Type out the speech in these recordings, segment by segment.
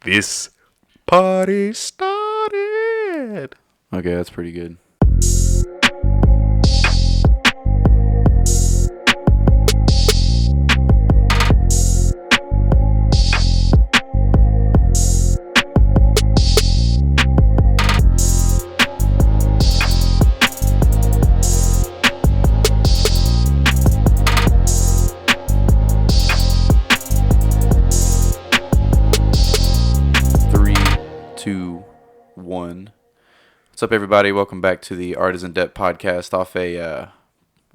This party started. Okay, that's pretty good. Three, two, one. What's up, everybody? Welcome back to the Art is in Debt podcast. Well,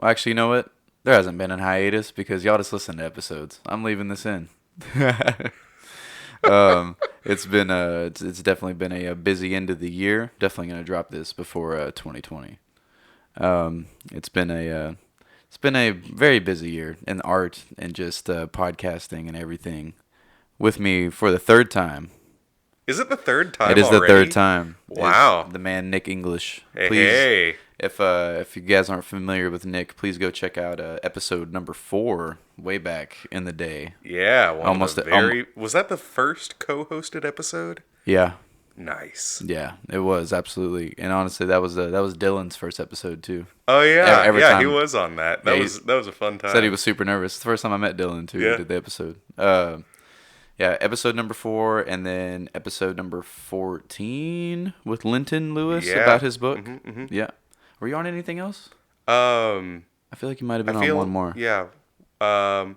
actually, you know what? There hasn't been a hiatus because y'all just listen to episodes. I'm leaving this in. It's definitely been a busy end of the year. Definitely gonna drop this before 2020. It's been a very busy year in art and just podcasting and everything. With me for the third time. Is it the third time? It is already? the third time. Wow. It's the man Nick English. Hey, Please, hey. if you guys aren't familiar with Nick, please go check out episode number 4, way back in the day. Yeah. Was that the first co-hosted episode? Yeah. Nice. Yeah, it was absolutely, and honestly, that was Dylan's first episode too. Oh yeah, Every yeah, time. he was on that. That was a fun time. Said he was super nervous. It's the first time I met Dylan too. Yeah. Did the episode. Yeah, episode number 4, and then episode number 14 with Linton Lewis about his book. Mm-hmm. Yeah, were you on anything else? I I feel like you might have been on one more. Yeah. I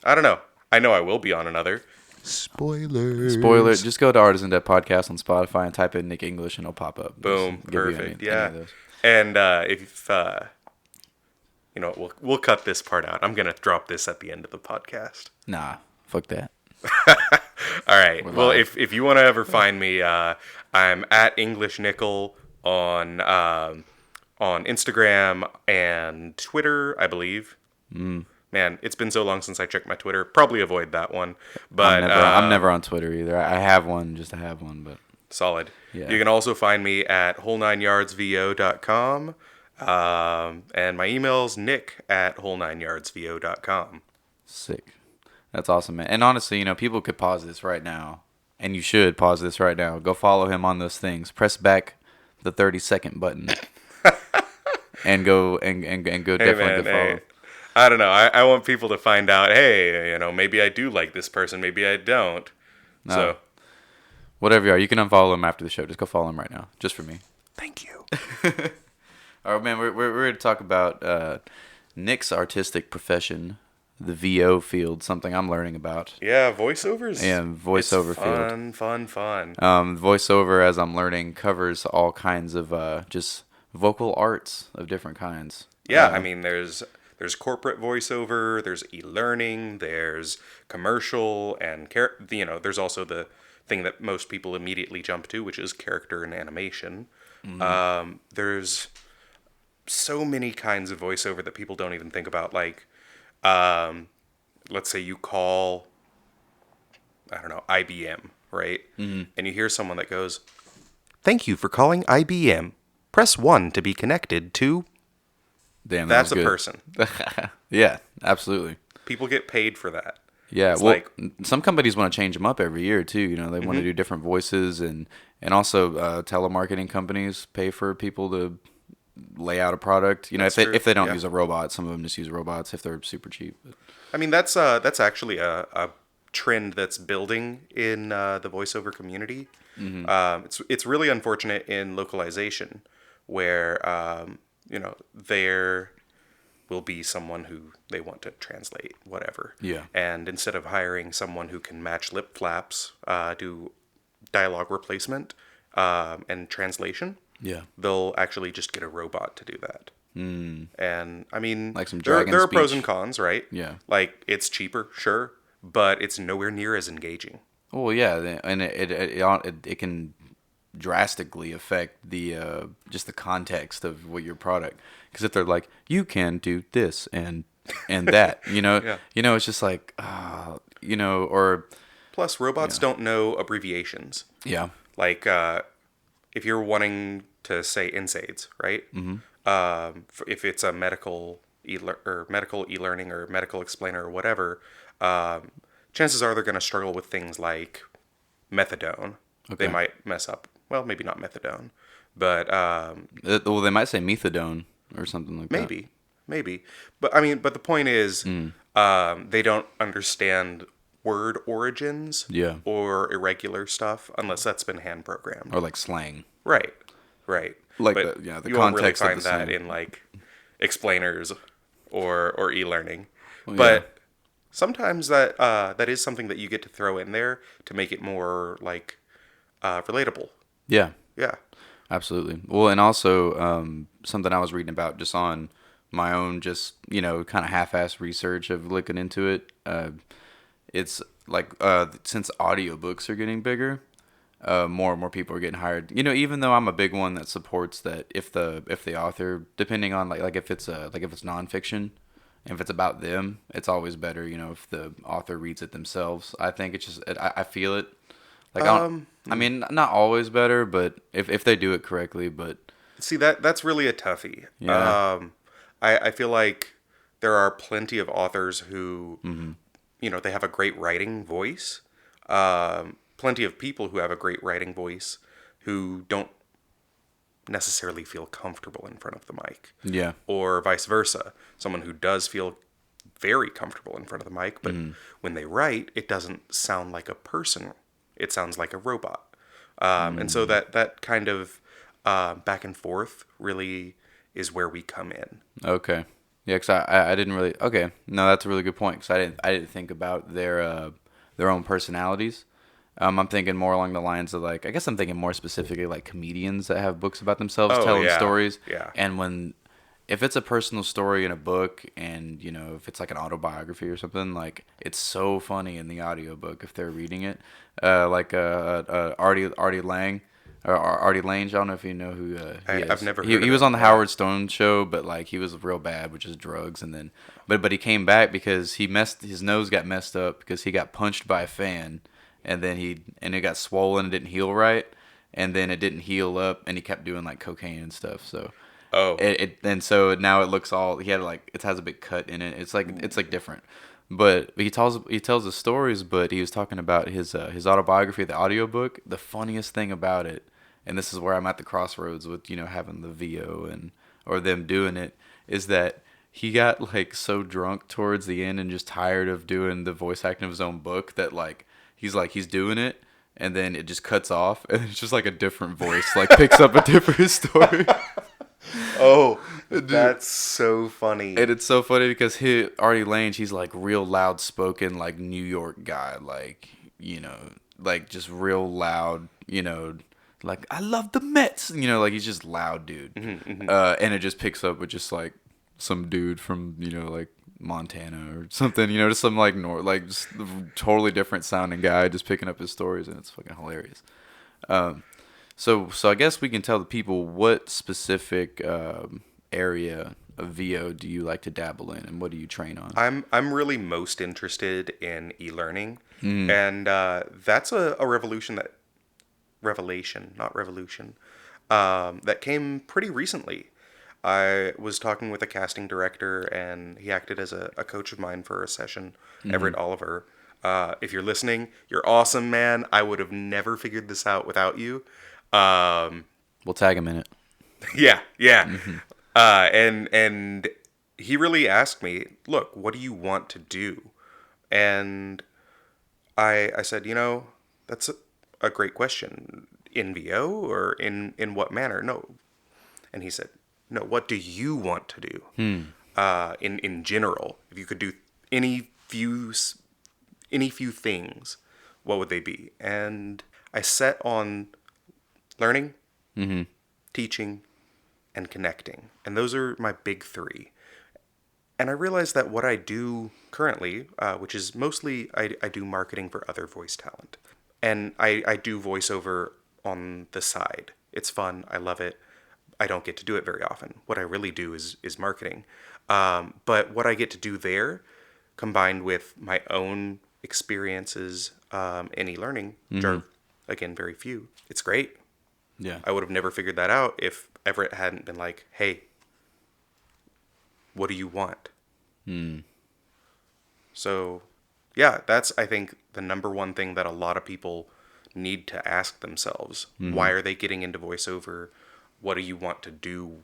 don't know. I know I will be on another. Spoilers. Spoiler, just go to Artisan Debt Podcast on Spotify and type in Nick English and it'll pop up. Boom. Just give you Perfect. any of those. And if you know, we'll cut this part out. I'm gonna drop this at the end of the podcast. Nah, fuck that. All right. We're Well, live. if you want to ever find me, I'm at English Nickel on Instagram and Twitter, I believe. Man, it's been so long since I checked my Twitter. Probably avoid that one. But I'm never on Twitter either. I have one just to have one, but solid. Yeah. You can also find me at whole9yardsvo.com. And my email's nick@whole9yardsvo.com. sick. That's awesome, man. And honestly, people could pause this right now, and you should pause this right now. Go follow him on those things. Press back the 30-second button, and go definitely go follow. Hey. I don't know. I want people to find out, hey, maybe I do like this person, maybe I don't. No. So, Whatever you are, you can unfollow him after the show. Just go follow him right now, just for me. thank you. All right, man. We're here to talk about Nick's artistic profession, the VO field, something I'm learning about. Yeah, voiceovers. Yeah, voiceover field. Fun. Voiceover, as I'm learning, covers all kinds of just vocal arts of different kinds. Yeah, I mean, there's corporate voiceover, there's e-learning, there's commercial, and there's also the thing that most people immediately jump to, which is character and animation. Mm-hmm. There's so many kinds of voiceover that people don't even think about. Like, let's say you call, I don't know, IBM, right? Mm-hmm. And you hear someone that goes, "Thank you for calling IBM. Press 1 to be connected to..." Damn, That's that a was person. good. Yeah, absolutely. People get paid for that. Yeah, It's well, like- some companies want to change them up every year too. They want to do different voices, and also telemarketing companies pay for people to lay out a product. That's if true. they don't Yeah. use a robot, some of them just use robots if they're super cheap. But, I mean, that's actually a trend that's building in the voiceover community. It's really unfortunate in localization, where there will be someone who they want to translate whatever. Yeah. And instead of hiring someone who can match lip flaps, do dialogue replacement and translation, yeah, they'll actually just get a robot to do that. And I mean, Like some there dragon are pros speech. and cons, right? Yeah. Like, it's cheaper, sure, but it's nowhere near as engaging. well, yeah, and it can drastically affect the just the context of what your product. Because if they're like, you can do this and that, Yeah. it's just like, or Plus, robots don't know abbreviations. yeah, Like, if you're wanting to say NSAIDs, right? If it's a medical e-learning or medical explainer or whatever, chances are they're going to struggle with things like methadone. They Okay. might mess up. Well, maybe not methadone, but Well, they might say methadone or something like that. maybe. But I mean, but the point is, Mm. they don't understand word origins Yeah. or irregular stuff unless that's been hand programmed. Or like slang. Right, right. Like But the you won't really context of the find that slang. in like explainers or e-learning. Well, yeah. But sometimes that is something that you get to throw in there to make it more like relatable. Yeah. Yeah. Absolutely. Well, and also something I was reading about just on my own, just kind of half-ass research of looking into it. It's like since audiobooks are getting bigger, more and more people are getting hired. Even though I'm a big one that supports that if the author, depending on like if it's if it's nonfiction, and if it's about them, it's always better. If the author reads it themselves. I think it's just I feel it. Like I don't. I mean, not always better, but if they do it correctly, but See, that's really a toughie. yeah, I feel like there are plenty of authors who, mm-hmm. they have a great writing voice. Plenty of people who have a great writing voice who don't necessarily feel comfortable in front of the mic, Yeah, or vice versa. Someone who does feel very comfortable in front of the mic, but when they write, it doesn't sound like a person. It sounds like a robot. And so that kind of back and forth really is where we come in. okay. Yeah, because I didn't really. Okay, no, that's a really good point. Because I didn't think about their own personalities. I'm thinking more along the lines of like I guess I'm thinking more specifically like comedians that have books about themselves Oh telling yeah, stories. yeah. And if it's a personal story in a book and if it's like an autobiography or something, like it's so funny in the audiobook if they're reading it. Artie Lang or Artie Lange. I don't know if you know who he is. I've never He heard of was him. on the Yeah. Howard Stone show, but like he was real bad, which is drugs, and then but he came back because his nose got messed up because he got punched by a fan, and then it got swollen and didn't heal right, and then it didn't heal up, and he kept doing like cocaine and stuff. So Oh, and so now it looks all he had like it has a big cut in it. It's like different. But he tells the stories, but he was talking about his autobiography, the audiobook. The funniest thing about it, and this is where I'm at the crossroads with having the VO and or them doing it, is that he got like so drunk towards the end and just tired of doing the voice acting of his own book that he's doing it and then it just cuts off and it's just like a different voice like picks up a different story. oh, that's so funny. And it's so funny because Artie Lange, he's like real loud spoken, like New York guy, like like just real loud, like I love the Mets, like he's just loud dude. And it just picks up with just like some dude from like Montana or something, just some like just totally different sounding guy just picking up his stories, and it's fucking hilarious. So I guess we can tell the people what specific area of VO do you like to dabble in, and what do you train on? I'm really most interested in e-learning, and that's a revelation, not revolution, that came pretty recently. I was talking with a casting director, and he acted as a coach of mine for a session, Everett Oliver. If you're listening, you're awesome, man. I would have never figured this out without you. We'll tag him in it. Yeah, yeah. And he really asked me, look, what do you want to do? And I said, that's a great question. In VO or in what manner? No. And he said, no, what do you want to do? In general, if you could do any few things, what would they be? And I set on learning, teaching, and connecting. And those are my big three. And I realized that what I do currently, which is mostly I do marketing for other voice talent. And I do voiceover on the side. It's fun. I love it. I don't get to do it very often. What I really do is marketing. But what I get to do there, combined with my own experiences in e-learning, which are, again, very few, it's great. Yeah. I would have never figured that out if Everett hadn't been like, hey, what do you want? So, yeah, that's, I think, the number one thing that a lot of people need to ask themselves, why are they getting into voiceover? What do you want to do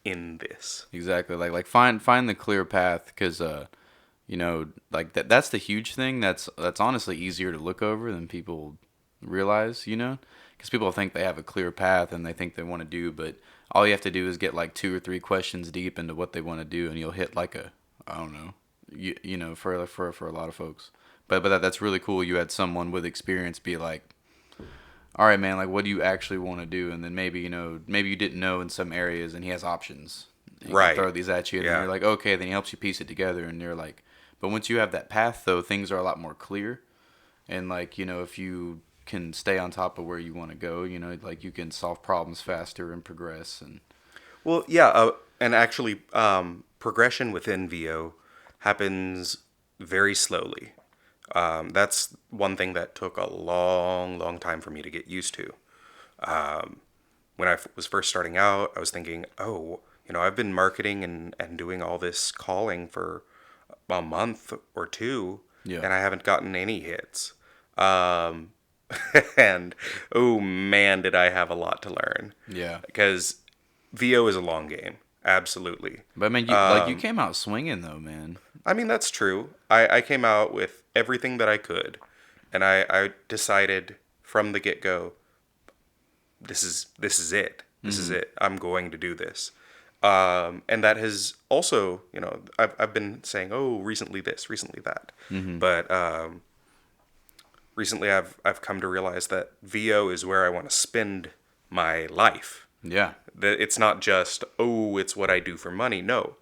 in this? Exactly. Like find the clear path, because like that's the huge thing. That's honestly easier to look over than people realize. Because people think they have a clear path and they think they want to do, but all you have to do is get like 2 or 3 questions deep into what they want to do, and you'll hit like a, I don't know, for a lot of folks. But that's really cool. You had someone with experience be like, all right, man, like, what do you actually want to do? And then maybe you didn't know in some areas, and he has options. He Right. can throw these at you, and you're like, okay. Then he helps you piece it together, and you're like, but once you have that path, though, things are a lot more clear. And like, if you can stay on top of where you want to go, like, you can solve problems faster and progress. And Well, yeah, and actually, progression within VO happens very slowly. That's one thing that took a long, long time for me to get used to. When I was first starting out, I was thinking, oh, I've been marketing and doing all this calling for a month or two, Yeah. and I haven't gotten any hits. And oh man, did I have a lot to learn. yeah, Because VO is a long game, absolutely. but I mean, you came out swinging though, man. I mean, that's true. I came out with everything that I could, and I decided from the get-go, this is it. This is it. I'm going to do this. And that has also, I've been saying, oh, recently this, recently that. But recently I've come to realize that VO is where I want to spend my life. Yeah. That it's not just, oh, it's what I do for money. No,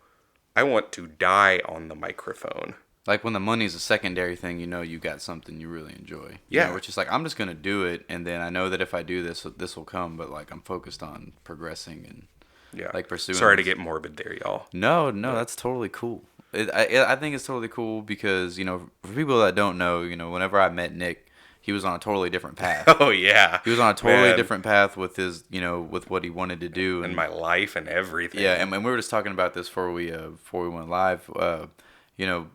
I want to die on the microphone. Like, when the money's a secondary thing, you got something you really enjoy. Yeah. Which is like, I'm just going to do it, and then I know that if I do this, this will come, but like, I'm focused on progressing and Yeah. like pursuing. Sorry to this. get morbid there, y'all. No, that's totally cool. I think it's totally cool because, for people that don't know, whenever I met Nick, he was on a totally different path. Oh, yeah. He was on a totally Man. different path with his, with what he wanted to do. And my life and everything. Yeah, and we were just talking about this before we went live.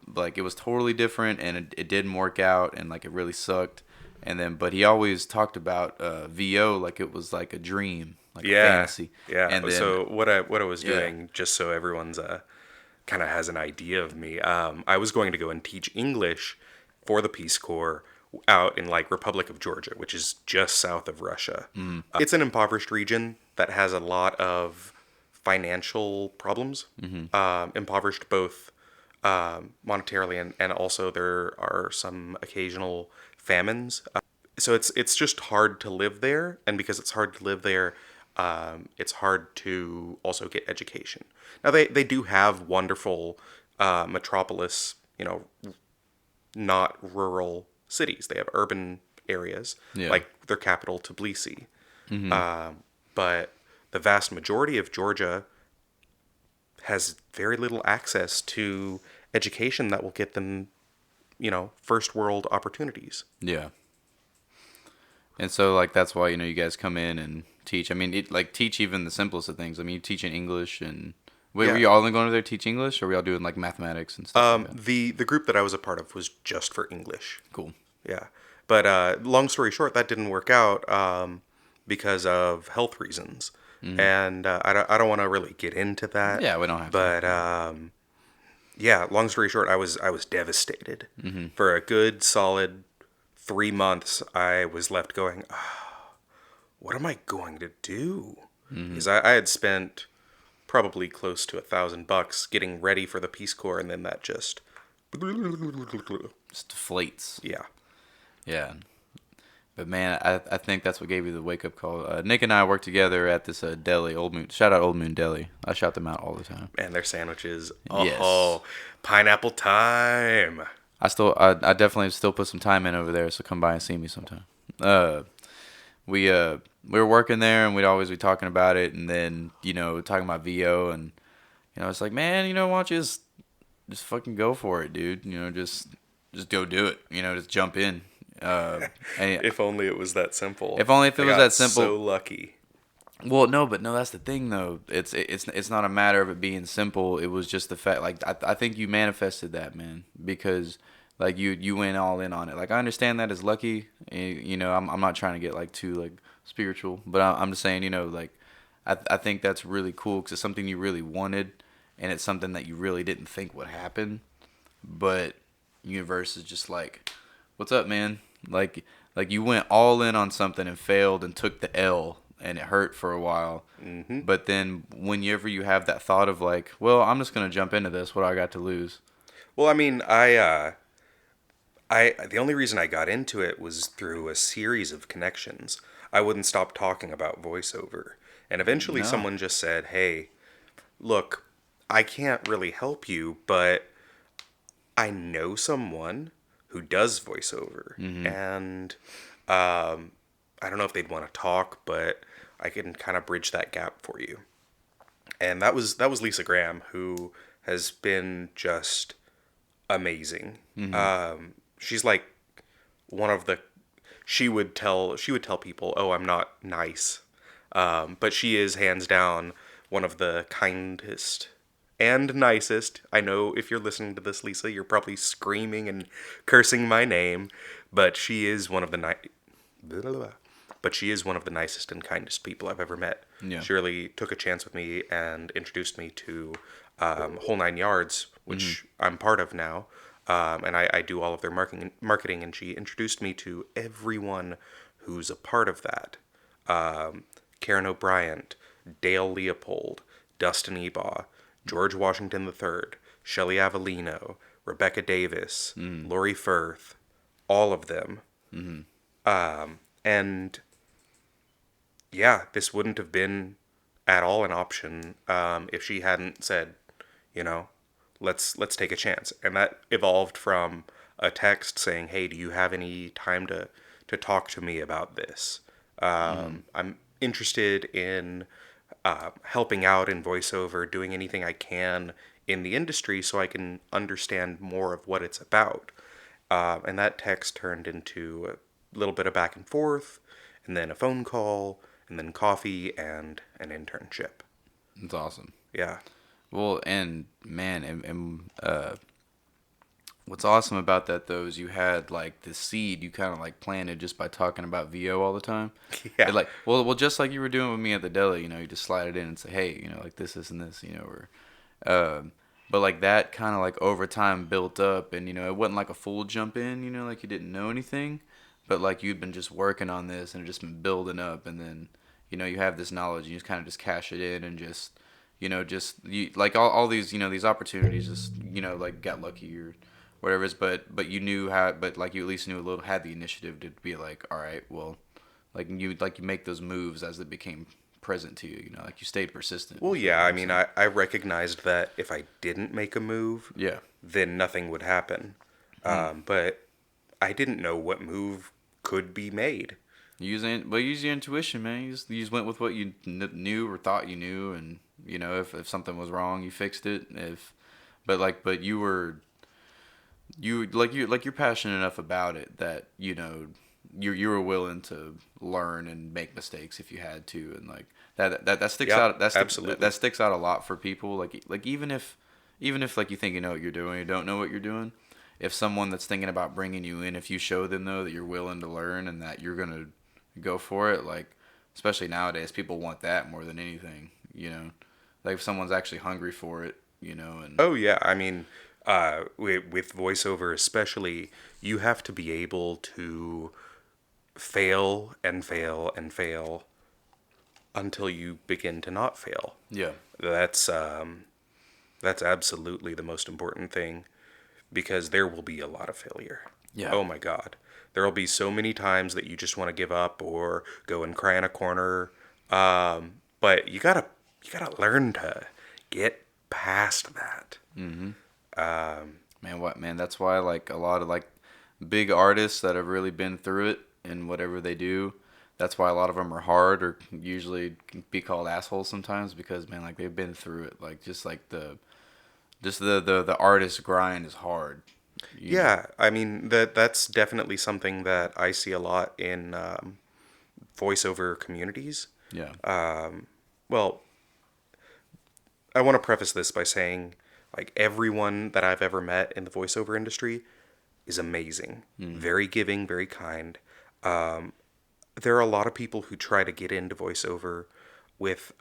Like, it was totally different, and it didn't work out, and like, it really sucked. And then, but he always talked about VO like it was like a dream, like a fantasy. Yeah. And then, So what I was doing, just so everyone's kind of has an idea of me, I was going to go and teach English for the Peace Corps out in like Republic of Georgia, which is just south of Russia. It's an impoverished region that has a lot of financial problems, impoverished both monetarily and also there are some occasional famines. So it's just hard to live there, and because it's hard to live there, it's hard to also get education. Now they do have wonderful metropolis, not rural cities. They have urban areas, like their capital, Tbilisi. But the vast majority of Georgia has very little access to education that will get them, first world opportunities. Yeah. And so, like, that's why, you guys come in and teach. I mean, teach even the simplest of things. I mean, you teach in English, and were you all going over there to teach English, or were you all doing, like, mathematics and stuff like that? The group that I was a part of was just for English. Cool. Yeah. But long story short, that didn't work out because of health reasons. And I don't want to really get into that. Yeah, we don't have to. But yeah, long story short, I was devastated. For a good solid 3 months. I was left going, what am I going to do? Because I had spent probably close to $1,000 getting ready for the Peace Corps, and then that just deflates. Yeah. Yeah. But man, I think that's what gave you the wake up call. Nick and I worked together at this deli, Old Moon. Shout out Old Moon Deli. I shout them out all the time. And their sandwiches. Yes. Oh, pineapple time. I definitely still put some time in over there, so come by and see me sometime. We were working there, and we'd always be talking about it, and then talking about VO, and it's like, man, why don't you just fucking go for it, dude? Just go do it. Just jump in. If only it was that simple. If only if it was that simple. So lucky. Well, no, that's the thing though. It's not a matter of it being simple. It was just the fact, like I think you manifested that, man, because Like you went all in on it. Like I understand that as lucky. You know, I'm not trying to get like too like spiritual, but I'm just saying, you know, like I think that's really cool because it's something you really wanted, and it's something that you really didn't think would happen, but universe is just like, what's up, man? Like you went all in on something and failed and took the L and it hurt for a while. Hmm. But then whenever you have that thought of like, well, I'm just gonna jump into this. What do I got to lose? Well, I mean, the only reason I got into it was through a series of connections. I wouldn't stop talking about voiceover, and eventually No. someone just said, "Hey, look, I can't really help you, but I know someone who does voiceover, Mm-hmm. and I don't know if they'd want to talk, but I can kind of bridge that gap for you." And that was Lisa Graham, who has been just amazing. Mm-hmm. She's like one of the she would tell people, "Oh, I'm not nice," but she is hands down one of the kindest and nicest. I know if you're listening to this, Lisa, you're probably screaming and cursing my name, but she is one of the but she is one of the nicest and kindest people I've ever met. Yeah. She really took a chance with me and introduced me to Whole Nine Yards, Mm-hmm. which I'm part of now. And I do all of their marketing, and she introduced me to everyone who's a part of that. Karen O'Brien, Dale Leopold, Dustin Ebaugh, George Washington III, Shelley Avellino, Rebecca Davis, Mm-hmm. Lori Firth, all of them. Mm-hmm. And yeah, this wouldn't have been at all an option if she hadn't said, you know, let's take a chance. And that evolved from a text saying, "Hey, do you have any time to talk to me about this? Mm-hmm. I'm interested in helping out in voiceover, doing anything I can in the industry so I can understand more of what it's about." And that text turned into a little bit of back and forth, and then a phone call, and then coffee and an internship. It's awesome. Yeah. Well, and man, and what's awesome about that though is you had like the seed you kind of like planted just by talking about VO all the time. Yeah. It like well just like you were doing with me at the deli, you know, you just slide it in and say, hey, you know, like this and this, you know, or but like that kind of like over time built up, and you know it wasn't like a full jump in, you know, like you didn't know anything, but like you'd been just working on this and it just been building up, and then you know you have this knowledge and you just kind of just cash it in and just you know just you like all these you know these opportunities just you know like got lucky or whatever it is, but you knew how, but like you at least knew a little, had the initiative to be like, all right, well, like you make those moves as they became present to you, you know, like you stayed persistent, Well, if you know yeah, what I I'm mean, saying. I recognized that if I didn't make a move, Yeah. then nothing would happen. Hmm. But I didn't know what move could be made. Use your intuition, man. You just went with what you knew or thought you knew, and you know if something was wrong, you fixed it. But you were you're passionate enough about it that you know you were willing to learn and make mistakes if you had to, and like that sticks Yeah, out absolutely. that sticks out a lot for people. Like even if like you think you know what you're doing, you don't know what you're doing. If someone that's thinking about bringing you in, if you show them though that you're willing to learn and that you're gonna go for it, like especially nowadays, people want that more than anything. You know, like if someone's actually hungry for it, you know, and Oh yeah, I mean, with voiceover especially, you have to be able to fail and fail and fail until you begin to not fail. yeah, That's that's absolutely the most important thing, because there will be a lot of failure. yeah, Oh my God. There will be so many times that you just want to give up or go and cry in a corner. But you gotta learn to get past that. mm-hmm. Man, what man? That's why like a lot of like big artists that have really been through it and whatever they do. That's why a lot of them are hard or usually can be called assholes sometimes because man, like they've been through it. Like just the artist grind is hard. You know. Yeah, I mean that's definitely something that I see a lot in voiceover communities. Yeah. Well, I want to preface this by saying, like, everyone that I've ever met in the voiceover industry, is amazing. Very giving, very kind. There are a lot of people who try to get into voiceover with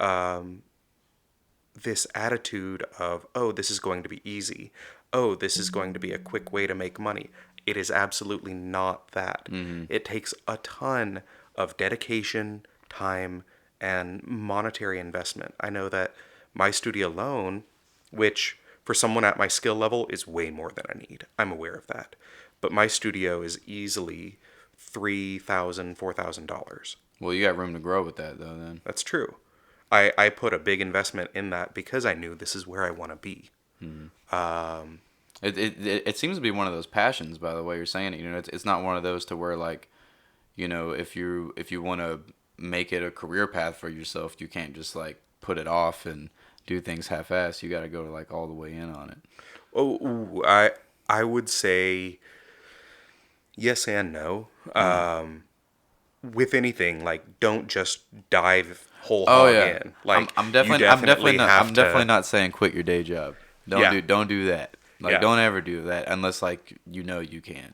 this attitude of, oh, this is going to be easy. Oh, this is going to be a quick way to make money. It is absolutely not that. It takes a ton of dedication, time, and monetary investment. I know that my studio alone, which for someone at my skill level is way more than I need. I'm aware of that. But my studio is easily $3,000, $4,000. Well, you got room to grow with that, though, then. That's true. I put a big investment in that because I knew this is where I want to be. It seems to be one of those passions, by the way you're saying it. You know, it's not one of those to where, like, you know, if you want to make it a career path for yourself, you can't just, like, put it off and do things half-assed. You got to go, like, all the way in on it. Oh, I would say yes and no. With anything, like, don't just dive whole hog in. Like, I'm definitely not saying quit your day job. Don't do that. Like, don't ever do that unless, like, you know you can.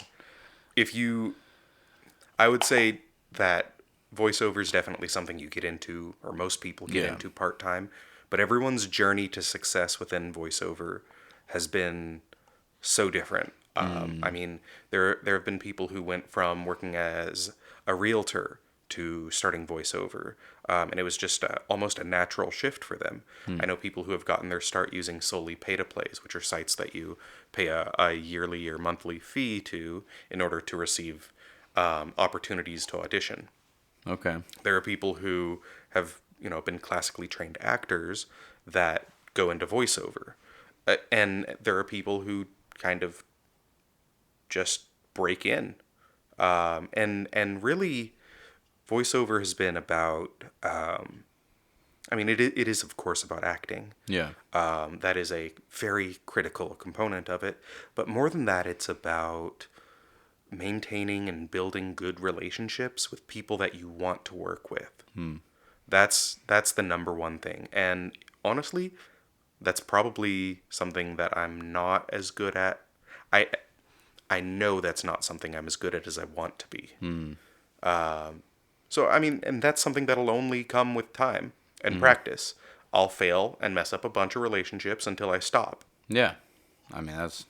I would say that voiceover is definitely something you get into, or most people get into part-time, but everyone's journey to success within voiceover has been so different. I mean, there have been people who went from working as a realtor to starting voiceover, and it was just almost a natural shift for them. I know people who have gotten their start using solely pay-to-plays, which are sites that you pay a yearly or monthly fee to in order to receive opportunities to audition. Okay. There are people who have, been classically trained actors that go into voiceover, and there are people who kind of just break in, and really, voiceover has been about. I mean, it is of course about acting. Yeah. That is a very critical component of it, but more than that, it's about maintaining and building good relationships with people that you want to work with. That's the number one thing. And honestly, that's probably something that I'm not as good at. I know that's not something I'm as good at as I want to be. So, I mean, and that's something that'll only come with time and practice. I'll fail and mess up a bunch of relationships until I stop. Yeah. I mean, that's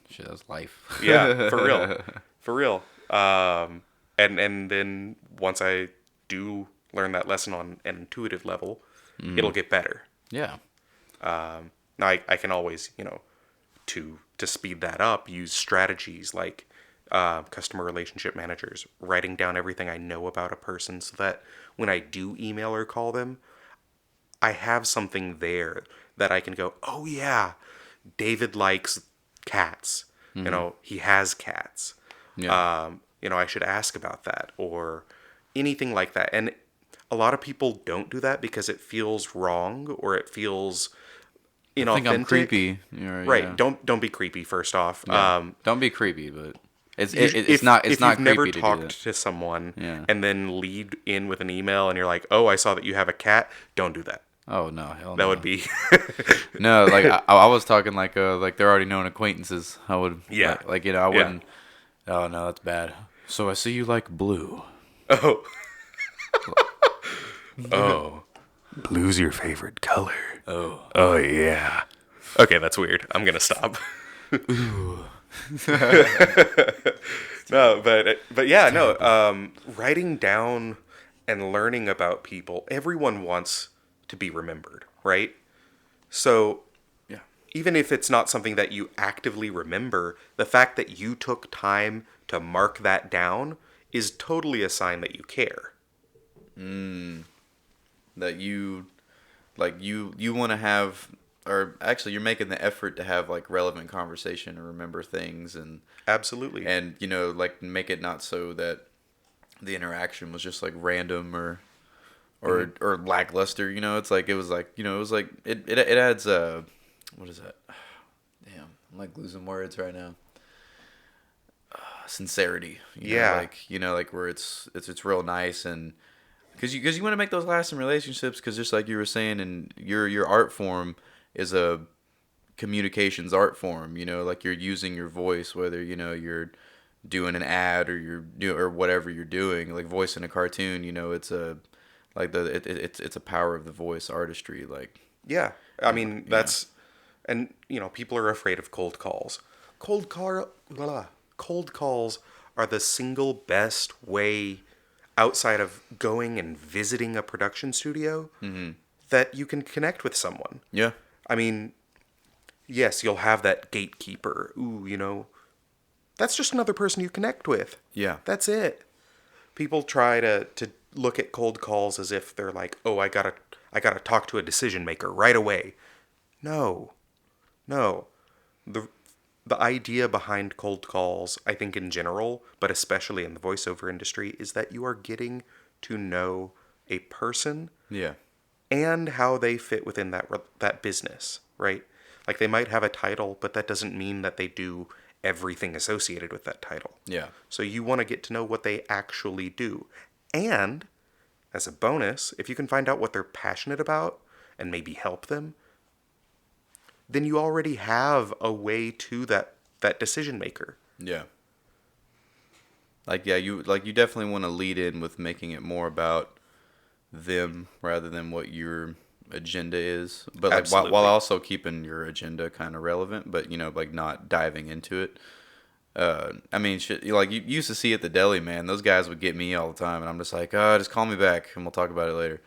life. Yeah, for real. For real. And then once I do learn that lesson on an intuitive level, it'll get better. Yeah. Now I can always, to speed that up, use strategies like customer relationship managers, writing down everything I know about a person so that when I do email or call them, I have something there that I can go, oh yeah, David likes cats. He has cats. Yeah. I should ask about that or anything like that. And a lot of people don't do that because it feels wrong or it feels inauthentic. I think I'm creepy. Right. Yeah. Don't be creepy first off. Yeah. Don't be creepy, but it's if not you've creepy never to do talked that. to someone Yeah. and then lead in with an email and you're like, oh, I saw that you have a cat. Don't do that. Oh no, hell no. That would be No, like I was talking like they're already known acquaintances. I would Yeah. I wouldn't. Oh no, that's bad. So I see you like blue. Oh. Oh. Blue's your favorite color. Oh. Oh yeah. Okay, that's weird. I'm gonna stop. No, but yeah, no. Writing down and learning about people. Everyone wants to be remembered, right? So, Yeah. even if it's not something that you actively remember, the fact that you took time to mark that down is totally a sign that you care. That you want to have, or actually you're making the effort to have like relevant conversation and remember things and Absolutely. like make it not so that the interaction was just like random or lackluster. It's like it was like it adds what is that? Damn, I'm like losing words right now. Sincerity. Yeah. Like where it's real nice and because you want to make those lasting relationships because just like you were saying, and your art form is a communications art form. Like you're using your voice, whether you're doing an ad or or whatever you're doing, like voicing a cartoon. It's a like it's a power of the voice artistry. Like Yeah. I and mean, yeah, that's and people are afraid of cold calls. Cold calls are the single best way outside of going and visiting a production studio that you can connect with someone. yeah, I mean, yes, you'll have that gatekeeper. Ooh, that's just another person you connect with. yeah, That's it. People try to look at cold calls as if they're like, oh, I gotta talk to a decision maker right away. No, no. The the idea behind cold calls, I think in general, but especially in the voiceover industry, is that you are getting to know a person yeah, and how they fit within that business, right? Like they might have a title, but that doesn't mean that they do everything associated with that title. yeah, So you want to get to know what they actually do. And as a bonus, if you can find out what they're passionate about and maybe help them, then you already have a way to that decision maker. yeah. Like yeah, you definitely want to lead in with making it more about them rather than what your agenda is, but like while Absolutely. also keeping your agenda kind of relevant, but like not diving into it. I mean, shit, like you used to see at the deli, man. Those guys would get me all the time, and I'm just like, oh, just call me back, and we'll talk about it later.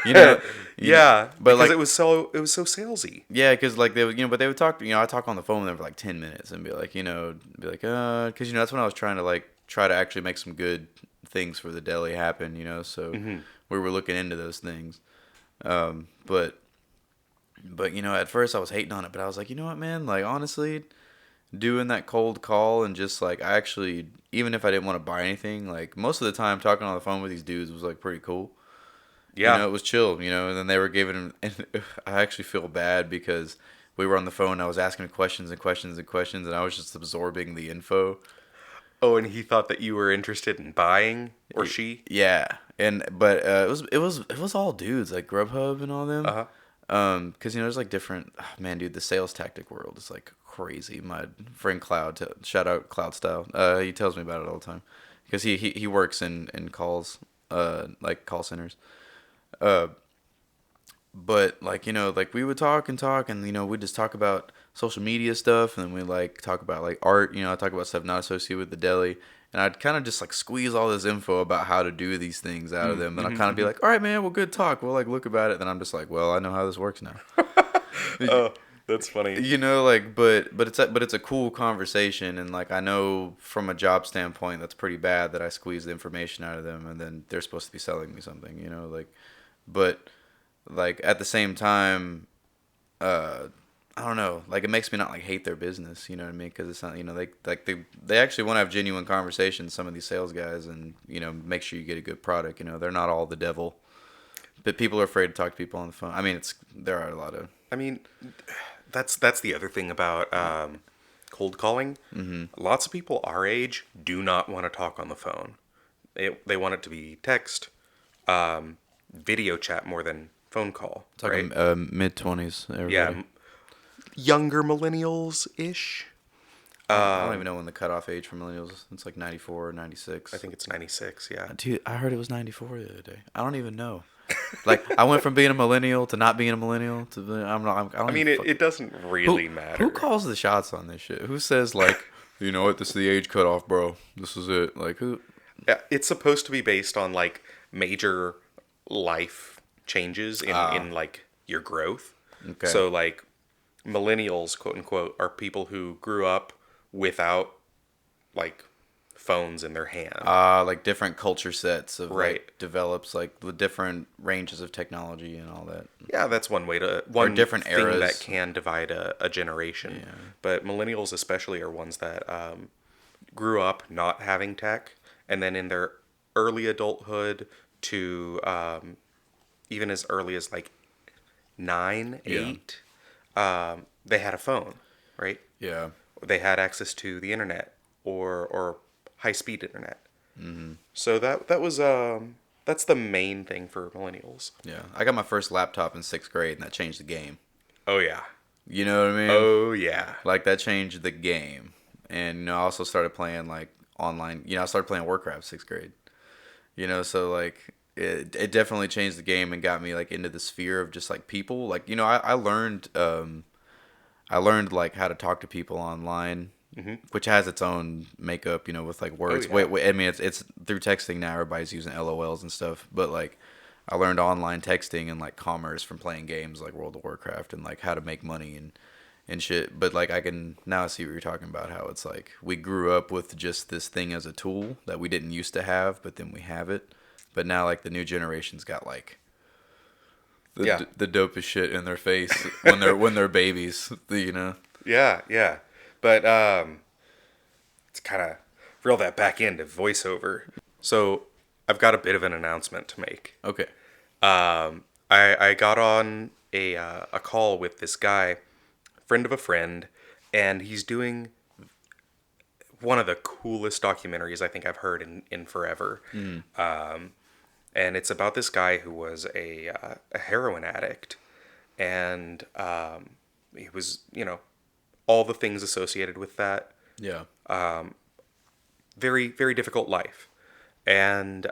You know, Yeah, but because like, it was so salesy. yeah, because like they would, but they would talk. I talk on the phone with them for like 10 minutes and be like, because that's when I was try to actually make some good things for the deli happen. So we were looking into those things. But at first I was hating on it, but I was like, you know what, man, like honestly, doing that cold call and just like I actually, even if I didn't want to buy anything, like most of the time talking on the phone with these dudes was like pretty cool. Yeah. It was chill, and then they were giving, and I actually feel bad because we were on the phone and I was asking questions and questions and questions and I was just absorbing the info. Oh, and he thought that you were interested in buying, or she? Yeah. But it was all dudes like Grubhub and all them. Uh-huh. Because there's like different, man, dude, the sales tactic world is like crazy. My friend Cloud, shout out Cloud Style. He tells me about it all the time because he works in calls, like call centers. Uh, but like like we would talk and talk and we'd just talk about social media stuff and then we like talk about like art. I talk about stuff not associated with the deli. And I'd kind of just like squeeze all this info about how to do these things out of them. Then I'd kind of be like, all right, man, well, good talk. We'll like look about it. Then I'm just like, well, I know how this works now. Oh, that's funny. Like, but it's a cool conversation. And like, I know from a job standpoint, that's pretty bad that I squeeze the information out of them and then they're supposed to be selling me something, like, but like at the same time, I don't know. Like it makes me not like hate their business. You know what I mean? Because it's not. They actually want to have genuine conversations. Some of these sales guys, and make sure you get a good product. They're not all the devil. But people are afraid to talk to people on the phone. I mean, there are a lot of. I mean, that's the other thing about cold calling. Lots of people our age do not want to talk on the phone. They want it to be text, video chat more than phone call. Talking right? mid-20s. Yeah, younger millennials ish. I don't even know when the cutoff age for millennials is. It's like 94 or 96. I think it's 96. Yeah. Dude, I heard it was 94 the other day. I don't even know. Like I went from being a millennial to not being a millennial to I mean, it doesn't really matter. Who calls the shots on this shit? Who says like, you know what, this is the age cutoff, bro. This is it. Like who? Yeah, it's supposed to be based on like major life changes in like your growth. Okay. So like millennials, quote unquote, are people who grew up without like phones in their hand. Like different culture sets of Right. like develops like the different ranges of technology and all that. Yeah, that's one different thing eras. that can divide a generation. Yeah. But millennials especially are ones that grew up not having tech, and then in their early adulthood to even as early as like 9, Yeah. 8, they had a phone, right? Yeah. They had access to the internet or high speed internet. So that was that's the main thing for millennials. Yeah. I got my first laptop in 6th grade and that changed the game. Oh yeah. You know what I mean? Oh yeah. Like that changed the game. and I also started playing like online. I started playing Warcraft 6th grade. So like it definitely changed the game and got me like into the sphere of just like people. Like I learned like how to talk to people online, which has its own makeup, with like Oh words. yeah. I mean, it's through texting now. Everybody's using LOLs and stuff, but like I learned online texting and like commerce from playing games like World of Warcraft and like how to make money and shit. But like I can now see what you're talking about. How it's like we grew up with just this thing as a tool that we didn't used to have, but then we have it. But now like the new generation's got like Yeah. the dopest shit in their face when they're babies. Yeah, yeah. But it's kind of reel that back into voiceover. So I've got a bit of an announcement to make. Okay. I got on a call with this guy, friend of a friend, and he's doing one of the coolest documentaries I think I've heard in forever. And it's about this guy who was a heroin addict, and he was, all the things associated with that. Yeah. Very, very difficult life. And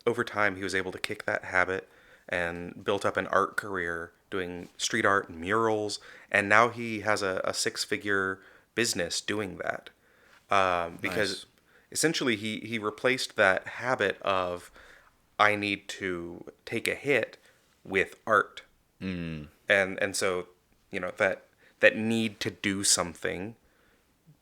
over time, he was able to kick that habit and built up an art career doing street art and murals. And now he has a six-figure business doing that. Because Nice. essentially he replaced that habit of I need to take a hit with art. And so, that need to do something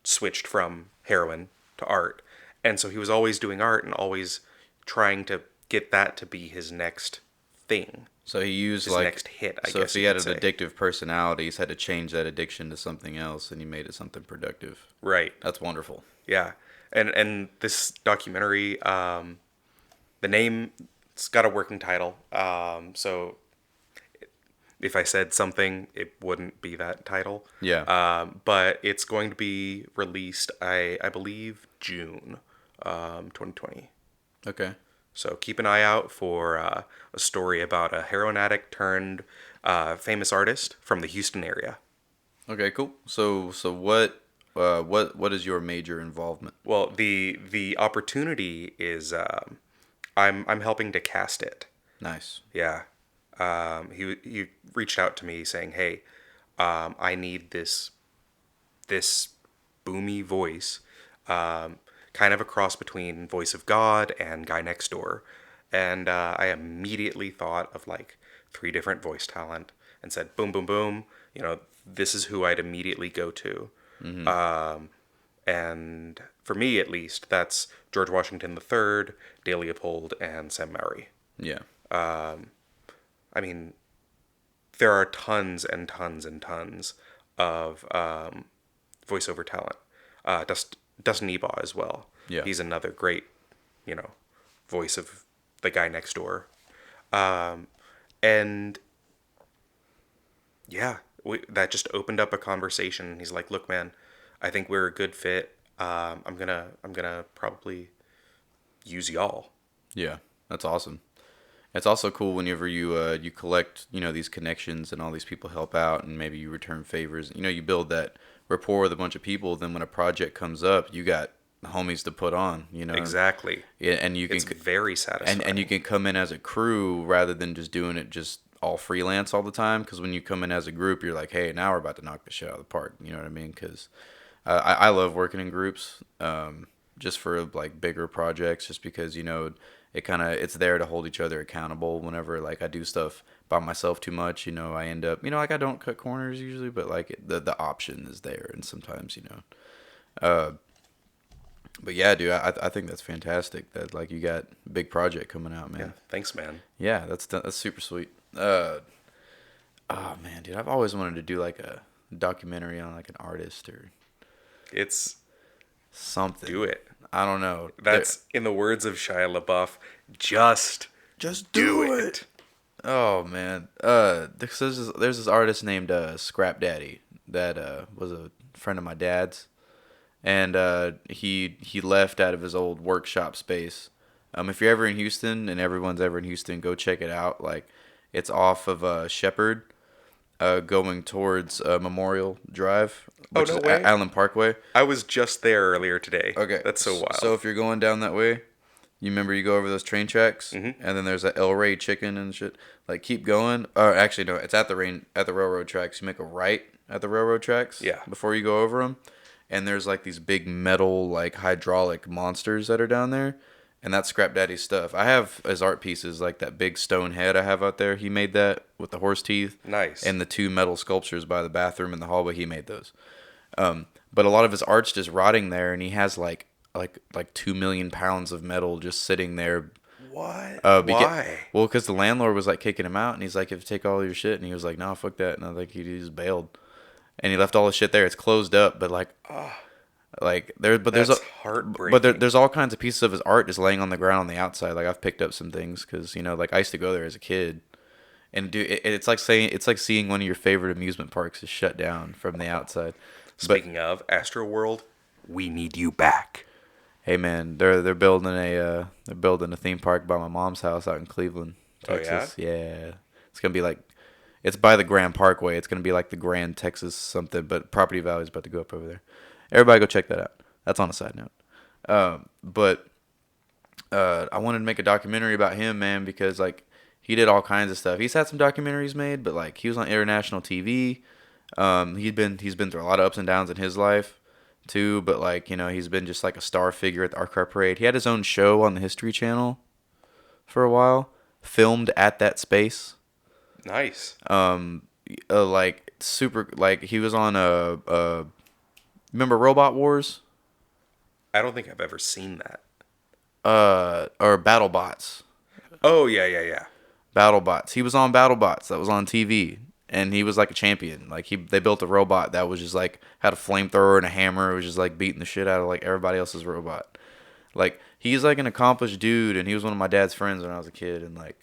switched from heroin to art. And so he was always doing art and always trying to get that to be his next thing. So he used His like next hit, I so guess if he you had could an say. addictive personality, he's had to change that addiction to something else, and he made it something productive. Right. That's wonderful. Yeah. And this documentary, the name, it's got a working title. So if I said something, it wouldn't be that title. Yeah. But it's going to be released, I believe, June 2020. Okay. So keep an eye out for a story about a heroin addict turned famous artist from the Houston area. Okay. Cool. So what is your major involvement? Well, the opportunity is I'm helping to cast it. Nice. Yeah. He reached out to me saying, "Hey, I need this boomy voice, kind of a cross between Voice of God and Guy Next Door," and I immediately thought of like 3 different voice talent and said, "Boom, boom, boom." This is who I'd immediately go to. And for me, at least, that's George Washington III, Dale Leopold, and Sam Mowry. Yeah. I mean, there are tons and tons and tons of voiceover talent. Dustin Ebaugh as well. Yeah. He's another great, voice of the guy next door. And yeah, that just opened up a conversation. He's like, "Look, man, I think we're a good fit. I'm gonna probably use y'all." Yeah. That's awesome. It's also cool whenever you collect these connections and all these people help out and maybe you return favors. You build that rapport with a bunch of people. Then when a project comes up, you got homies to put on. Exactly. Yeah, and you It's can very satisfying. and you can come in as a crew rather than just doing it just all freelance all the time. Because when you come in as a group, you're like, hey, now we're about to knock the shit out of the park. You know what I mean? Because I love working in groups, just for like bigger projects, just because it's there to hold each other accountable. Whenever like I do stuff by myself too much, I end up like I don't cut corners usually, but like the option is there, and sometimes But yeah, dude, I think that's fantastic that like you got a big project coming out, man. Yeah, thanks, man. Yeah, that's super sweet. Oh man, dude, I've always wanted to do like a documentary on like an artist or It's something. do it. I don't know. That's in the words of Shia LaBeouf. Just Just do it. Oh man, there's this artist named Scrap Daddy that was a friend of my dad's, and he left out of his old workshop space. If you're ever in Houston and everyone's ever in Houston, go check it out. Like, it's off of Shepherd. going towards Memorial Drive, Oh, which no is way. Allen Parkway. I was just there earlier today. Okay, That's so wild. So if you're going down that way, you remember you go over those train tracks, and then there's that El Rey chicken and shit. Like keep going. Or actually, no, it's at the railroad tracks. You make a right at the railroad tracks. Yeah. Before you go over them, and there's like these big metal like hydraulic monsters that are down there. And that's Scrap Daddy's stuff. I have his art pieces, like that big stone head I have out there. He made that with the horse teeth. Nice. And the two metal sculptures by the bathroom in the hallway. He made those. But a lot of his art's just rotting there, and he has like 2 million pounds of metal just sitting there. What? Why? Well, because the landlord was like kicking him out, and he's like, "If you take all your shit," and he was like, "No, fuck that," and I was like, he just bailed, and he left all his shit there. It's closed up, but like. There's heartbreaking. there's all kinds of pieces of his art just laying on the ground on the outside. Like I've picked up some things because like I used to go there as a kid, and it's like seeing one of your favorite amusement parks is shut down from the outside. Speaking of Astro World, we need you back. Hey man, they're building a theme park by my mom's house out in Cleveland, Texas. Oh, yeah, it's gonna be like it's by the Grand Parkway. It's gonna be like the Grand Texas something, but property value is about to go up over there. Everybody go check that out. That's on a side note. But I wanted to make a documentary about him, man, because like he did all kinds of stuff. He's had some documentaries made, but like he was on international TV. He's been through a lot of ups and downs in his life too, but like, he's been just like a star figure at the Art Car Parade. He had his own show on the History Channel for a while, filmed at that space. Nice. Like super, like he was on remember Robot Wars? I don't think I've ever seen that. Or BattleBots. Oh, yeah. BattleBots. He was on BattleBots. That was on TV, and he was like a champion. Like they built a robot that was just like had a flamethrower and a hammer. It was just like beating the shit out of like everybody else's robot. Like he's like an accomplished dude, and he was one of my dad's friends when I was a kid, and like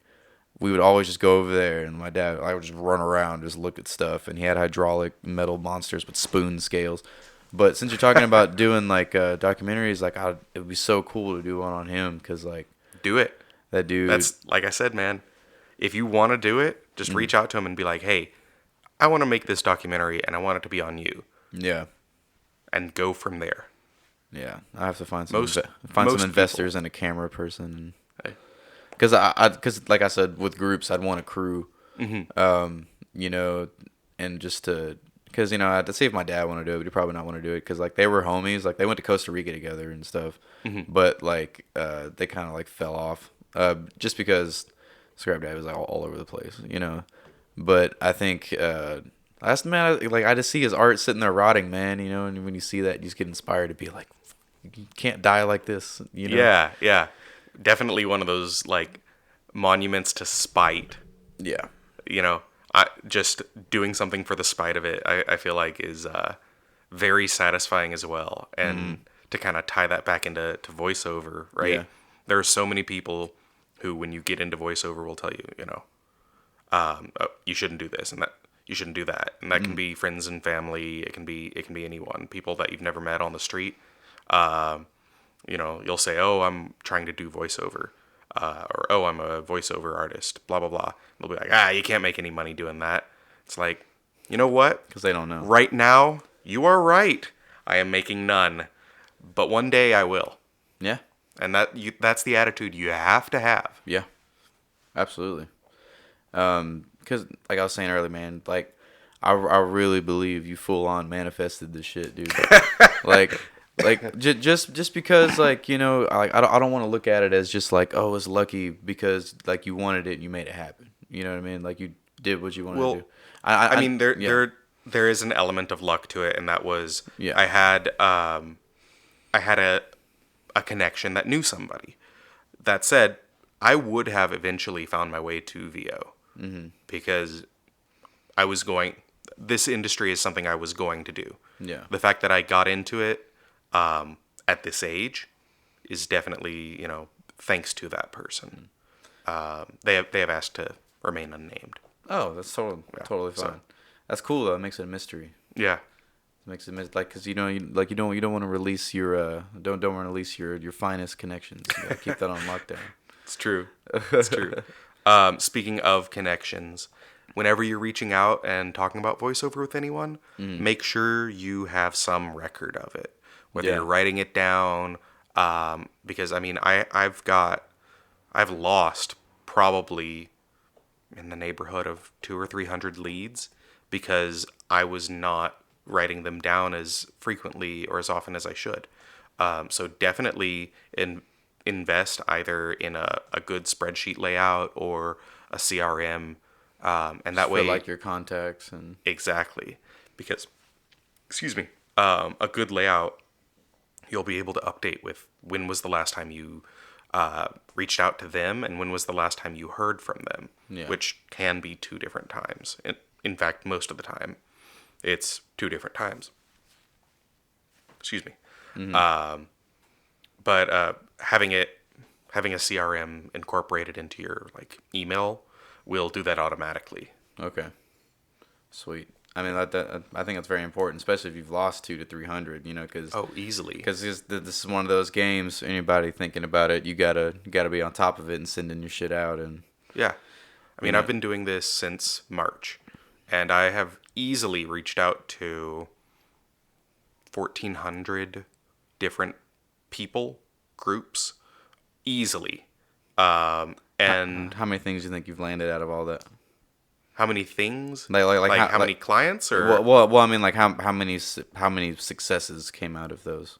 we would always just go over there, and I would just run around, just look at stuff, and he had hydraulic metal monsters with spoon scales. But since you're talking about doing like documentaries, like it would be so cool to do one on him because like do it. That dude. That's like I said, man. If you want to do it, just reach out to him and be like, "Hey, I want to make this documentary and I want it to be on you." Yeah. And go from there. Yeah, I have to find some most investors people. and a camera person. Because like I said, with groups, I'd want a crew. And just to. Because, I'd to see if my dad wanted to do it, but he'd probably not want to do it. Because, like, they were homies. Like, they went to Costa Rica together and stuff. But, like, they kind of, like, fell off. Just because Scrap Dad was, like, all over the place, But I think, that's the man, like, I just see his art sitting there rotting, man, And when you see that, you just get inspired to be like, you can't die like this, Yeah. Definitely one of those, like, monuments to spite. Yeah. Just doing something for the spite of it, I feel like is very satisfying as well. And to kind of tie that back into voiceover, right? Yeah. There are so many people who, when you get into voiceover, will tell you, you shouldn't do this and that, you shouldn't do that, and that can be friends and family. It can be anyone, people that you've never met on the street. You'll say, "Oh, I'm trying to do voiceover." Or, "Oh, I'm a voiceover artist, blah, blah, blah." They'll be like, you can't make any money doing that. It's like, you know what? Because they don't know. Right now, you are right. I am making none. But one day I will. Yeah. And that's the attitude you have to have. Yeah. Absolutely. Because, like I was saying earlier, man, like, I really believe you full on manifested this shit, dude. Just because, like, I don't want to look at it as just like, oh, it's lucky because like you wanted it and you made it happen. You know what I mean? Like you did what you wanted to do. I mean, there is an element of luck to it, and that was I had a connection that knew somebody. That said, I would have eventually found my way to VO because this industry is something I was going to do. Yeah. The fact that I got into it at this age is definitely, thanks to that person. They have asked to remain unnamed. Oh, that's totally fine. So, that's cool though. It makes it a mystery. Yeah. It makes it like because you don't want to release your don't want to release your finest connections. You gotta keep that on lockdown. It's true. It's true. Speaking of connections, whenever you're reaching out and talking about voiceover with anyone, make sure you have some record of it, whether Yeah. you're writing it down. Because I mean, I've lost probably in the neighborhood of 200 or 300 leads because I was not writing them down as frequently or as often as I should. So definitely invest either in a good spreadsheet layout or a CRM, and that For way, like your contacts and exactly, because excuse me, a good layout, you'll be able to update with when was the last time you reached out to them and when was the last time you heard from them, Yeah. which can be 2 different times. In fact, most of the time, it's 2 different times. Excuse me. But having a CRM incorporated into your like email will do that automatically. okay, sweet. I mean that I think that's very important, especially if you've lost 200 to 300. Because Oh, easily. this is one of those games. Anybody thinking about it, you gotta be on top of it and sending your shit out. And Yeah. I mean, know- I've been doing this since March, and I have easily reached out to 1,400 different people, groups, easily. And how many things do you think you've landed out of all that? how many things? Like how many clients? Or well, I mean, like how many successes came out of those?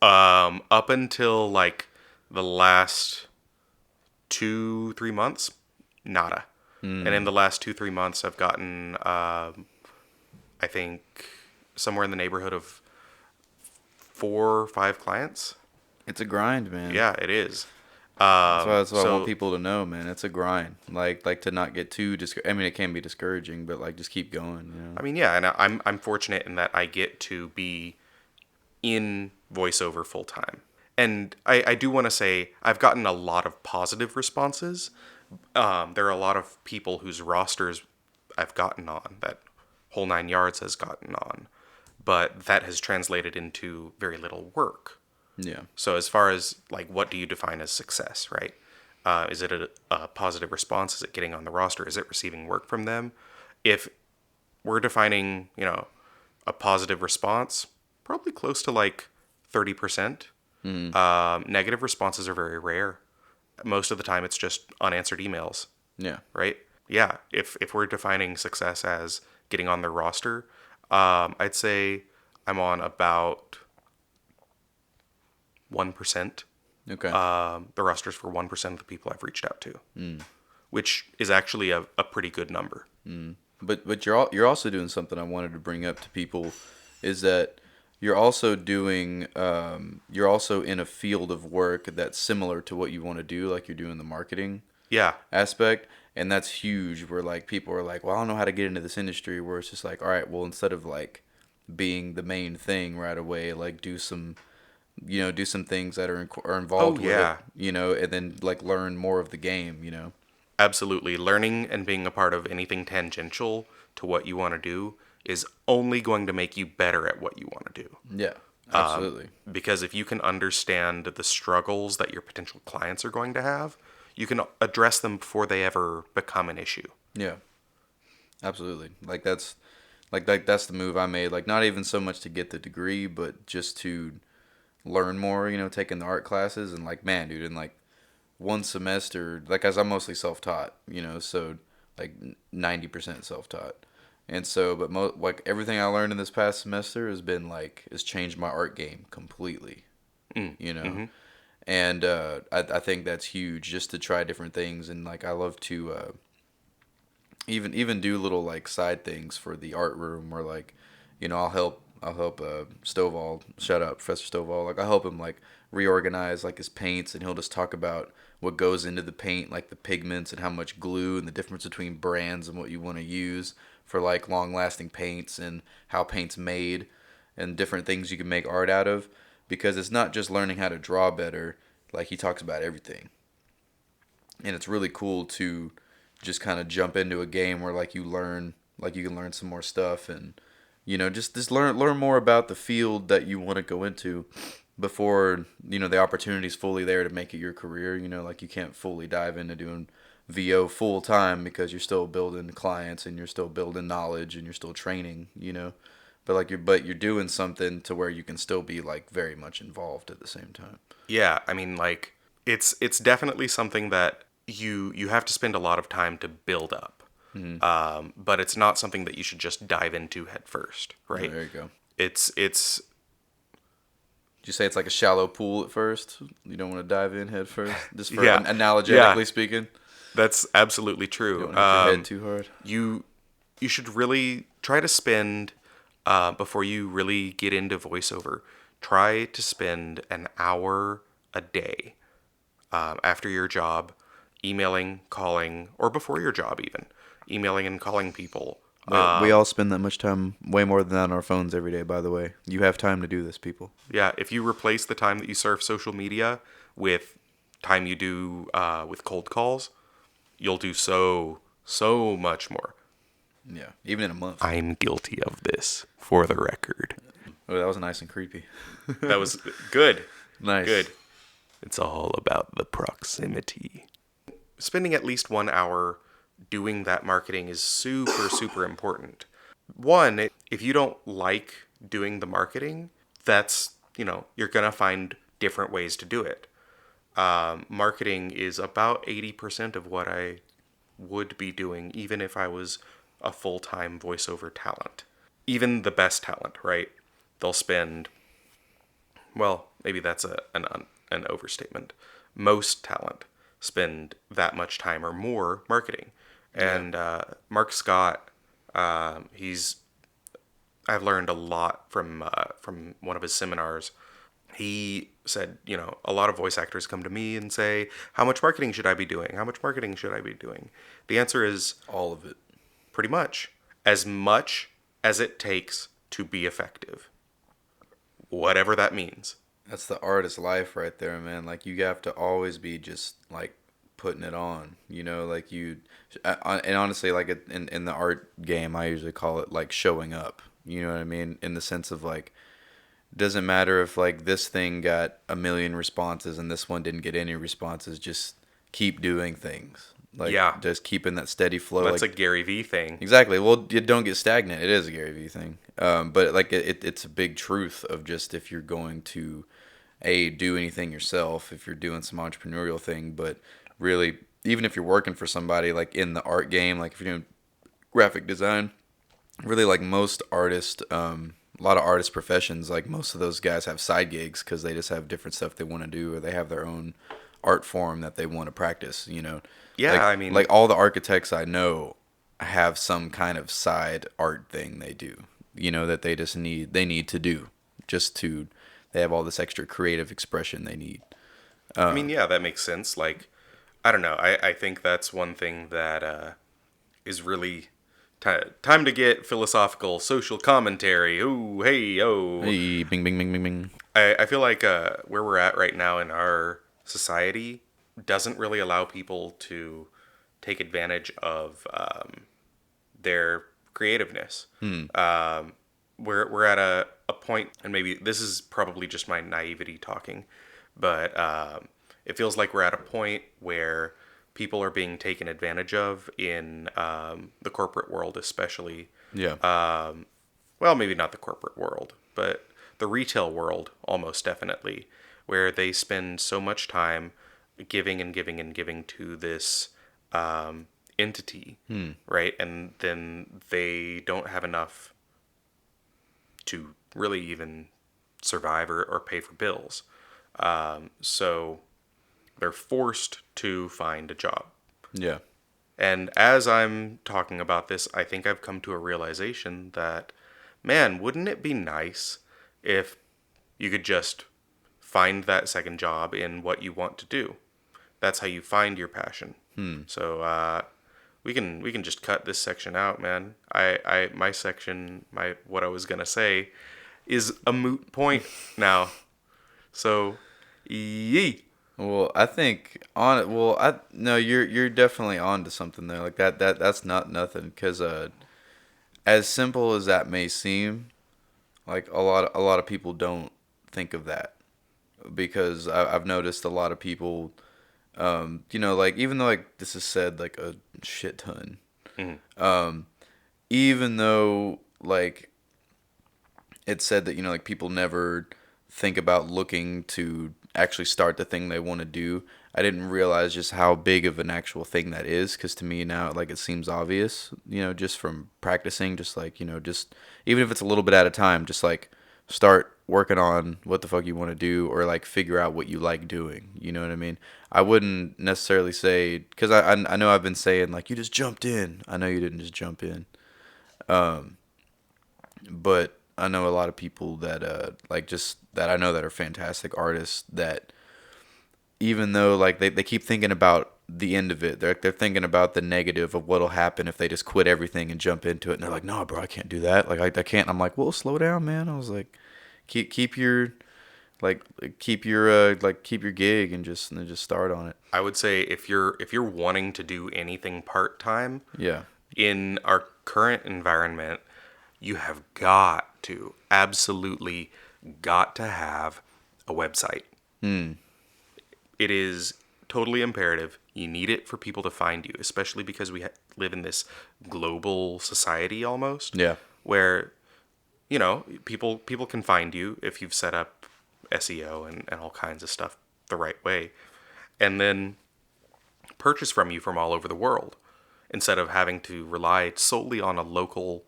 up until like the last 2-3 months, nada. And in the last 2-3 months, I've gotten, I think, somewhere in the neighborhood of 4 or 5 clients. It's a grind, man. Yeah, it is. That's what I so- want people to know, man. It's a grind. Like to not get too I mean, it can be discouraging, but like just keep going. I mean, yeah, and I'm fortunate in that I get to be in voiceover full time. And I do want to say I've gotten a lot of positive responses. There are a lot of people whose rosters I've gotten on, that Whole Nine Yards has gotten on, but that has translated into very little work. Yeah. So as far as like what do you define as success, right? Is it a positive response? Is it getting on the roster? Is it receiving work from them? If we're defining, a positive response, probably close to like 30%. Negative responses are very rare. Most of the time, it's just unanswered emails, Yeah. right? Yeah. If we're defining success as getting on their roster, I'd say I'm on about 1%. Okay. The rosters for 1% of the people I've reached out to, which is actually a pretty good number. But you're also doing something I wanted to bring up to people, is that you're also doing you're also in a field of work that's similar to what you want to do, like you're doing the marketing Yeah. aspect, and that's huge. Where like people are like, well, I don't know how to get into this industry. Where it's just like, all right, well, instead of like being the main thing right away, like do some things that are involved with yeah. it, and then like learn more of the game. Absolutely. Learning and being a part of anything tangential to what you want to do is only going to make you better at what you want to do. Yeah, absolutely. Because if you can understand the struggles that your potential clients are going to have, you can address them before they ever become an issue. Yeah, absolutely. Like that's the move I made. Like not even so much to get the degree, but just to learn more. Taking the art classes, and like, man, dude, in like one semester, like as I'm mostly self-taught, so like 90% self-taught. And so, but like everything I learned in this past semester has changed my art game completely. And I think that's huge, just to try different things. And like I love to even do little like side things for the art room, where like I'll help Stovall, shout out Professor Stovall, like I'll help him like reorganize like his paints, and he'll just talk about what goes into the paint, like the pigments and how much glue and the difference between brands and what you want to use for like long lasting paints, and how paint's made and different things you can make art out of, because it's not just learning how to draw better. Like he talks about everything, and it's really cool to just kind of jump into a game where like you can learn some more stuff, and just learn more about the field that you want to go into before the opportunity's fully there to make it your career. Like you can't fully dive into doing VO full time because you're still building clients and you're still building knowledge and you're still training, but you're doing something to where you can still be like very much involved at the same time. Yeah, I mean, like it's definitely something that you have to spend a lot of time to build up. But it's not something that you should just dive into head first, right? There you go. It's Did you say it's like a shallow pool at first? You don't want to dive in head first, just for Yeah. analogically Yeah. speaking. That's absolutely You true. don't want to hit your head too hard. You should really try to spend before you really get into voiceover. Try to spend an hour a day after your job, emailing, calling, or before your job even, emailing and calling people. We all spend that much time, way more than that, on our phones every day. By the way, you have time to do this, people. Yeah, if you replace the time that you surf social media with time you do with cold calls, you'll do so much more. Yeah, even in a month. I'm guilty of this, for the record. Oh, that was nice and creepy. That was good. Nice. Good. It's all about the proximity. Spending at least 1 hour doing that marketing is super important. One, if you don't like doing the marketing, that's, you're going to find different ways to do it. Marketing is about 80% of what I would be doing, even if I was a full-time voiceover talent. Even the best talent, right? They'll spend, well, maybe that's an overstatement. Most talent spend that much time or more marketing. And Mark Scott, I've learned a lot from one of his seminars. He said, a lot of voice actors come to me and say, how much marketing should I be doing? How much marketing should I be doing? The answer is All of it. pretty much as it takes to be effective. Whatever that means. That's the artist life right there, man. Like, you have to always be just like putting it on, like and honestly, like in the art game, I usually call it like showing up. You know what I mean? In the sense of like, doesn't matter if like this thing got 1 million responses and this one didn't get any responses. Just keep doing things. Like, Yeah. just keeping that steady flow. That's like, a Gary Vee thing. exactly. Well, you don't get stagnant. It is a Gary Vee thing. But like it's a big truth of just if you're going to do anything yourself, if you're doing some entrepreneurial thing, but really, even if you're working for somebody like in the art game, like if you're doing graphic design, really like most artists, a lot of artist professions, like most of those guys have side gigs because they just have different stuff they want to do, or they have their own art form that they want to practice, Yeah, Like, I mean, like all the architects I know have some kind of side art thing they do, that they need to do they have all this extra creative expression they need. I mean, yeah, that makes sense. Like, I don't know. I think that's one thing that is really time to get philosophical, social commentary. Ooh, hey, oh. Hey, bing, bing, bing, bing, bing. I feel like where we're at right now in our society doesn't really allow people to take advantage of their creativeness. We're at a point, and maybe this is probably just my naivety talking, but it feels like we're at a point where people are being taken advantage of in the corporate world, especially. Yeah. Well, maybe not the corporate world, but the retail world almost definitely, where they spend so much time giving and giving and giving to this entity, right? And then they don't have enough to really even survive or pay for bills. So they're forced to find a job. Yeah. And as I'm talking about this, I think I've come to a realization that, man, wouldn't it be nice if you could just find that second job in what you want to do? That's how you find your passion. So we can just cut this section out, man. My section, what I was gonna say, is a moot point now. So, yee. Well, I think no, you're definitely on to something there. Like that's not nothing, because as simple as that may seem, like a lot of people don't think of that, because I've noticed a lot of people Like even though like this is said like a shit ton, Mhm. even though like it said that like people never think about looking to actually start the thing they want to do. I didn't realize just how big of an actual thing that is, because to me now like it seems obvious, just from practicing, just like just even if it's a little bit at a time, just like start working on what the fuck you want to do, or like figure out what you like doing. You know what I mean? I wouldn't necessarily say, because I know I've been saying like you just jumped in. I know you didn't just jump in. But I know a lot of people that like just that I know that are fantastic artists, that even though like they keep thinking about the end of it, they're thinking about the negative of what'll happen if they just quit everything and jump into it, and they're like, no bro, I can't do that, like I can't. I'm like, well, slow down, man. I was like, keep your like keep your gig and just start on it. I would say if you're wanting to do anything part time Yeah. in our current environment, you have got to, absolutely got to have a website. It is totally imperative. You need it for people to find you, especially because we live in this global society almost, Yeah. where people can find you if you've set up SEO and all kinds of stuff the right way, and then purchase from you from all over the world, instead of having to rely solely on a local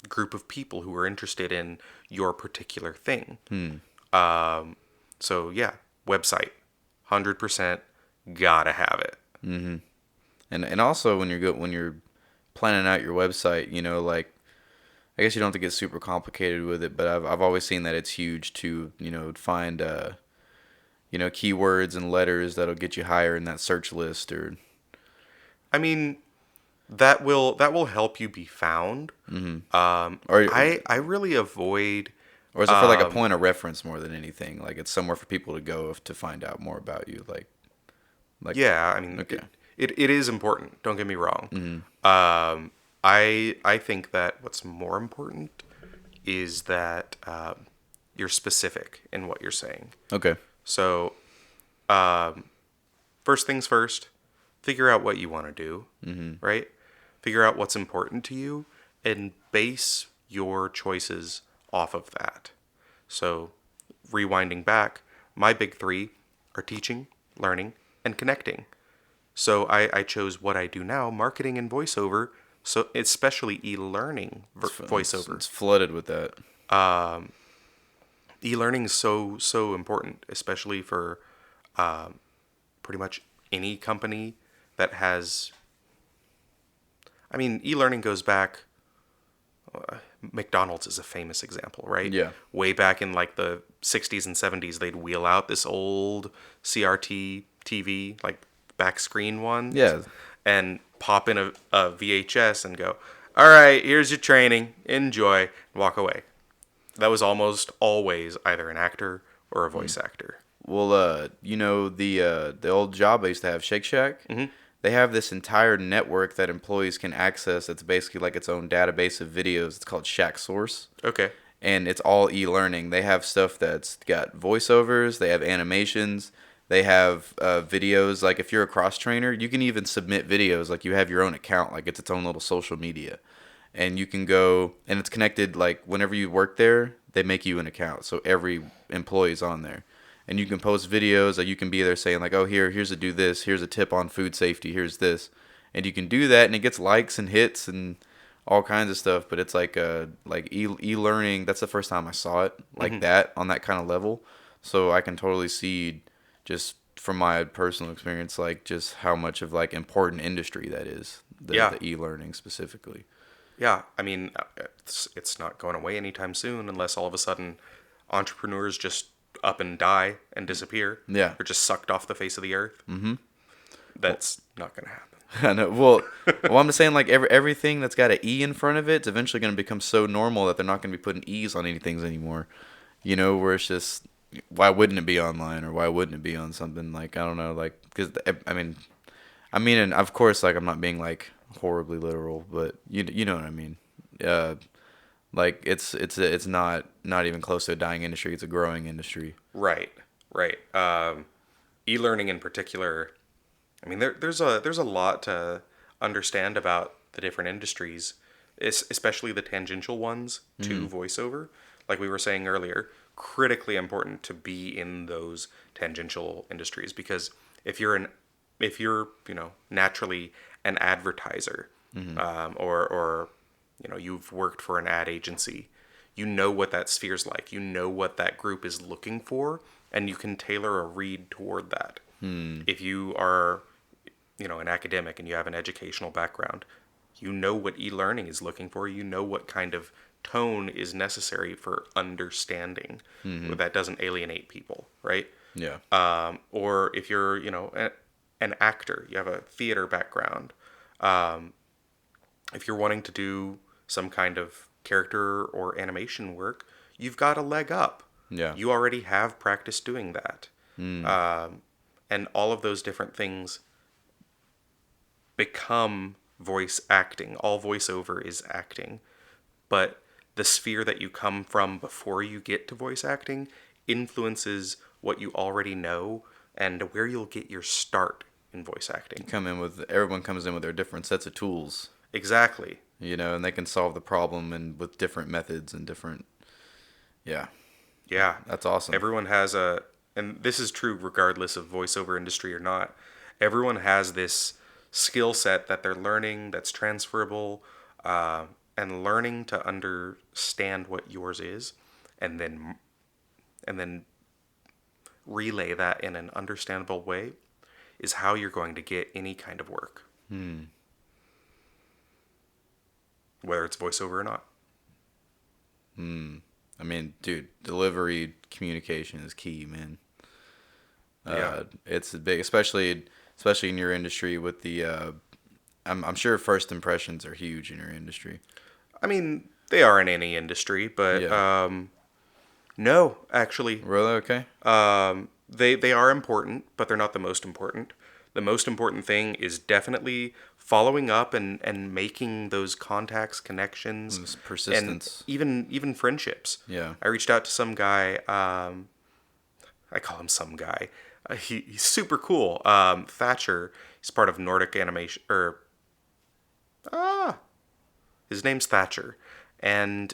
group of people who are interested in your particular thing. So yeah, website, 100% gotta have it. And also when you're planning out your website, like I guess you don't have to get super complicated with it, but I've always seen that it's huge to find keywords and letters that'll get you higher in that search list. Or I mean, that will help you be found. or I really avoid. or is it for like a point of reference more than anything? Like it's somewhere for people to go to find out more about you. Like Yeah, I mean, okay. it is important. Don't get me wrong. I think that what's more important is that you're specific in what you're saying. Okay. So, first things first, figure out what you want to do, right? Figure out what's important to you and base your choices off of that. So, rewinding back, my big three are teaching, learning, and connecting. So I chose what I do now, marketing and voiceover, so especially e-learning voiceover. It's flooded with that. E-learning is so important, especially for pretty much any company that has. I mean, e-learning goes back. McDonald's is a famous example, right? Yeah. Way back in like the 60s and 70s, they'd wheel out this old CRT TV, like back screen one. Yeah. And pop in a VHS and go, all right, here's your training. Enjoy. And walk away. That was almost always either an actor or a voice actor. Well, the old job I used to have, Shake Shack. They have this entire network that employees can access. That's basically like its own database of videos. It's called Shack Source, Okay. and it's all e-learning. They have stuff that's got voiceovers. They have animations. They have videos. Like if you're a cross trainer, you can even submit videos. Like you have your own account. Like it's its own little social media, and you can go and it's connected. Like whenever you work there, they make you an account, so every employee's on there. And you can post videos, or you can be there saying like, oh, here's a do this, here's a tip on food safety, here's this, and you can do that, and it gets likes and hits and all kinds of stuff. But it's like e-learning. That's the first time I saw it like that on that kind of level. So I can totally see, just from my personal experience, like just how much of like important industry that is. The e-learning specifically. Yeah. I mean, it's not going away anytime soon unless all of a sudden entrepreneurs just up and die and disappear. Yeah. Or just sucked off the face of the earth. That's not going to happen. I know. Well, I'm just saying, like everything that's got an E in front of it, it's eventually going to become so normal that they're not going to be putting E's on anything anymore. Where it's just, why wouldn't it be online, or why wouldn't it be on something like, I don't know, like, because I mean, and of course, like I'm not being like horribly literal, but you know what I mean. Like it's not even close to a dying industry. It's a growing industry. Right. e-learning in particular, I mean, there's a lot to understand about the different industries, especially the tangential ones to voiceover. Like we were saying earlier, critically important to be in those tangential industries because if you're an if you're naturally an advertiser, or you've worked for an ad agency, you know what that sphere's like. You know what that group is looking for, and you can tailor a read toward that. If you are an academic and you have an educational background, you know what e-learning is looking for. You know what kind of tone is necessary for understanding that doesn't alienate people, right? Yeah. Or if you're an actor, you have a theater background, if you're wanting to do some kind of character or animation work, you've got a leg up. Yeah. You already have practice doing that. And all of those different things become voice acting. All voiceover is acting. But the sphere that you come from before you get to voice acting influences what you already know and where you'll get your start in voice acting. Everyone comes in with their different sets of tools. Exactly. And they can solve the problem and with different methods and different. Yeah. Yeah. That's awesome. Everyone has and this is true regardless of voiceover industry or not. Everyone has this skill set that they're learning that's transferable, and learning to understand what yours is, and then relay that in an understandable way is how you're going to get any kind of work. Whether it's voiceover or not. I mean, dude, delivery communication is key, man. Yeah. It's big, especially in your industry with the. I'm sure first impressions are huge in your industry. I mean, they are in any industry, but Yeah. no, actually, Really? Okay. they are important, but they're not the most important. The most important thing is definitely following up and making those contacts, connections, It's persistence. and even friendships. Yeah. I reached out to some guy. I call him some guy. He's super cool. Thatcher. He's part of Nordic Animation, or his name's Thatcher, and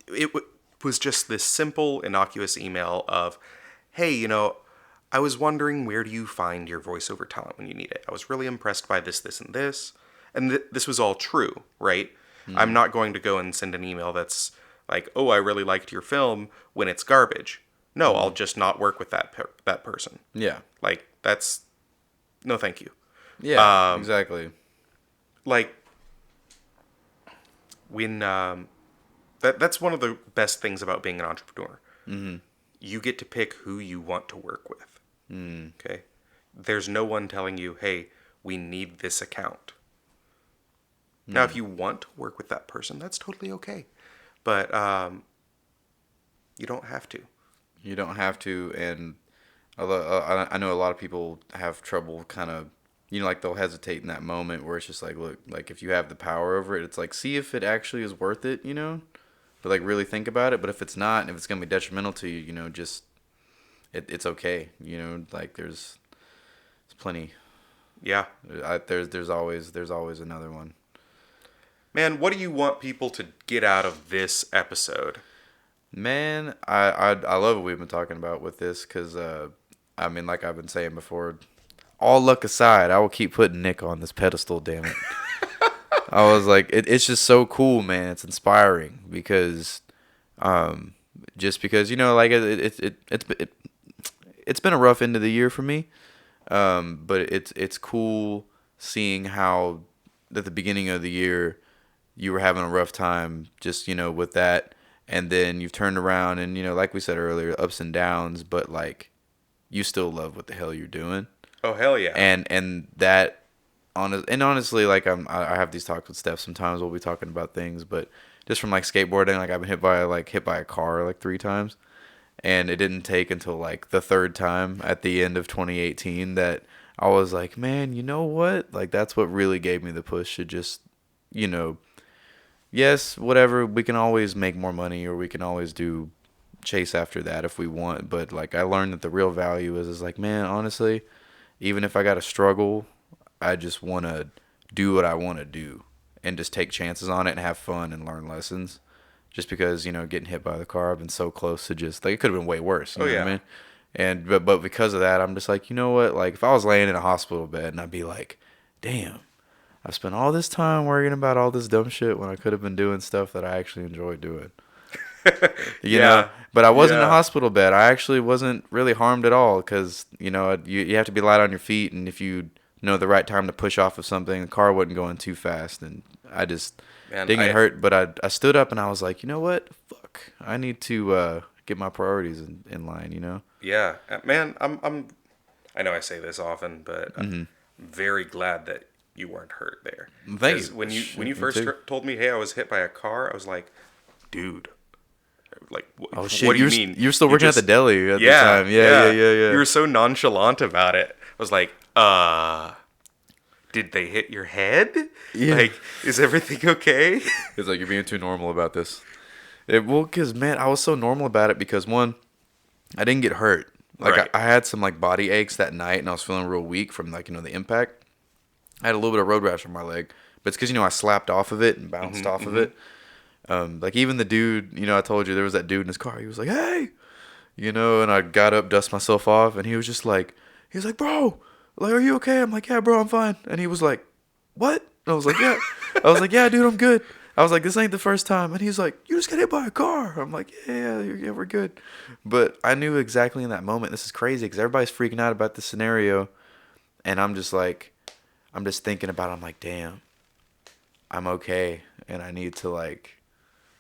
it was just this simple, innocuous email of, "Hey, I was wondering, where do you find your voiceover talent when you need it? I was really impressed by this, this, and this." And this was all true, right? I'm not going to go and send an email that's like, "Oh, I really liked your film," when it's garbage. No, I'll just not work with that person. Yeah. Like, that's no thank you. Yeah. Exactly. Like, when that's one of the best things about being an entrepreneur. You get to pick who you want to work with. Okay? There's no one telling you, "Hey, we need this account." Now, if you want to work with that person, that's totally okay. But you don't have to. You don't have to, and I know a lot of people have trouble kind of, like they'll hesitate in that moment where it's just like, look, like if you have the power over it, it's like, see if it actually is worth it, but like really think about it. But if it's not, if it's going to be detrimental to you, just, it's okay. Like there's plenty. Yeah. There's always another one. Man, what do you want people to get out of this episode? Man, I love what we've been talking about with this because, I mean, like I've been saying before, all luck aside, I will keep putting Nick on this pedestal, damn it. I was like, it's just so cool, man. It's inspiring because, just because, like it's been a rough end of the year for me, but it's cool seeing how at the beginning of the year you were having a rough time just, with that. And then you've turned around and, like we said earlier, ups and downs, but like you still love what the hell you're doing. Oh, hell yeah. And that, honestly, like I have these talks with Steph sometimes. We'll be talking about things, but just from like skateboarding, like I've been hit by a car like 3 times. And it didn't take until like the 3rd time at the end of 2018 that I was like, man, you know what? Like that's what really gave me the push to just, yes, whatever, we can always make more money or we can always do chase after that if we want. But like I learned that the real value is like, man, honestly, even if I got to struggle, I just want to do what I want to do and just take chances on it and have fun and learn lessons. Just because, getting hit by the car, I've been so close to just like it could have been way worse. You know what I mean? And but because of that, I'm just like, you know what? Like if I was laying in a hospital bed and I'd be like, damn, I've spent all this time worrying about all this dumb shit when I could have been doing stuff that I actually enjoy doing. You know, but I wasn't in a hospital bed. I actually wasn't really harmed at all because, you have to be light on your feet. And if you know the right time to push off of something, the car wasn't going too fast. And I just didn't get hurt. But I stood up and I was like, you know what? Fuck. I need to get my priorities in line, Yeah. Man, I know I say this often, but I'm very glad that you weren't hurt there. Thank you. When you first told me, hey, I was hit by a car, I was like, dude. Like, oh shit! What do you mean? You were still working at the deli at the time. Yeah. You were so nonchalant about it. I was like, did they hit your head? Yeah. Like, is everything okay? It's like you're being too normal about this. Because man, I was so normal about it because one, I didn't get hurt. Like right. I had some like body aches that night, and I was feeling real weak from like the impact. I had a little bit of road rash on my leg, but it's because I slapped off of it and bounced off of it. Like even the dude, I told you there was that dude in his car. He was like, "Hey," and I got up, dust myself off, and he was like, "Bro, like, are you okay?" I'm like, "Yeah, bro, I'm fine." And he was like, "What?" And I was like, "Yeah." I was like, "Yeah, dude, I'm good." I was like, "This ain't the first time." And he's like, "You just got hit by a car." I'm like, "Yeah, we're good." But I knew exactly in that moment, this is crazy because everybody's freaking out about this scenario, and I'm just thinking about it. I'm like, damn, I'm okay, and I need to like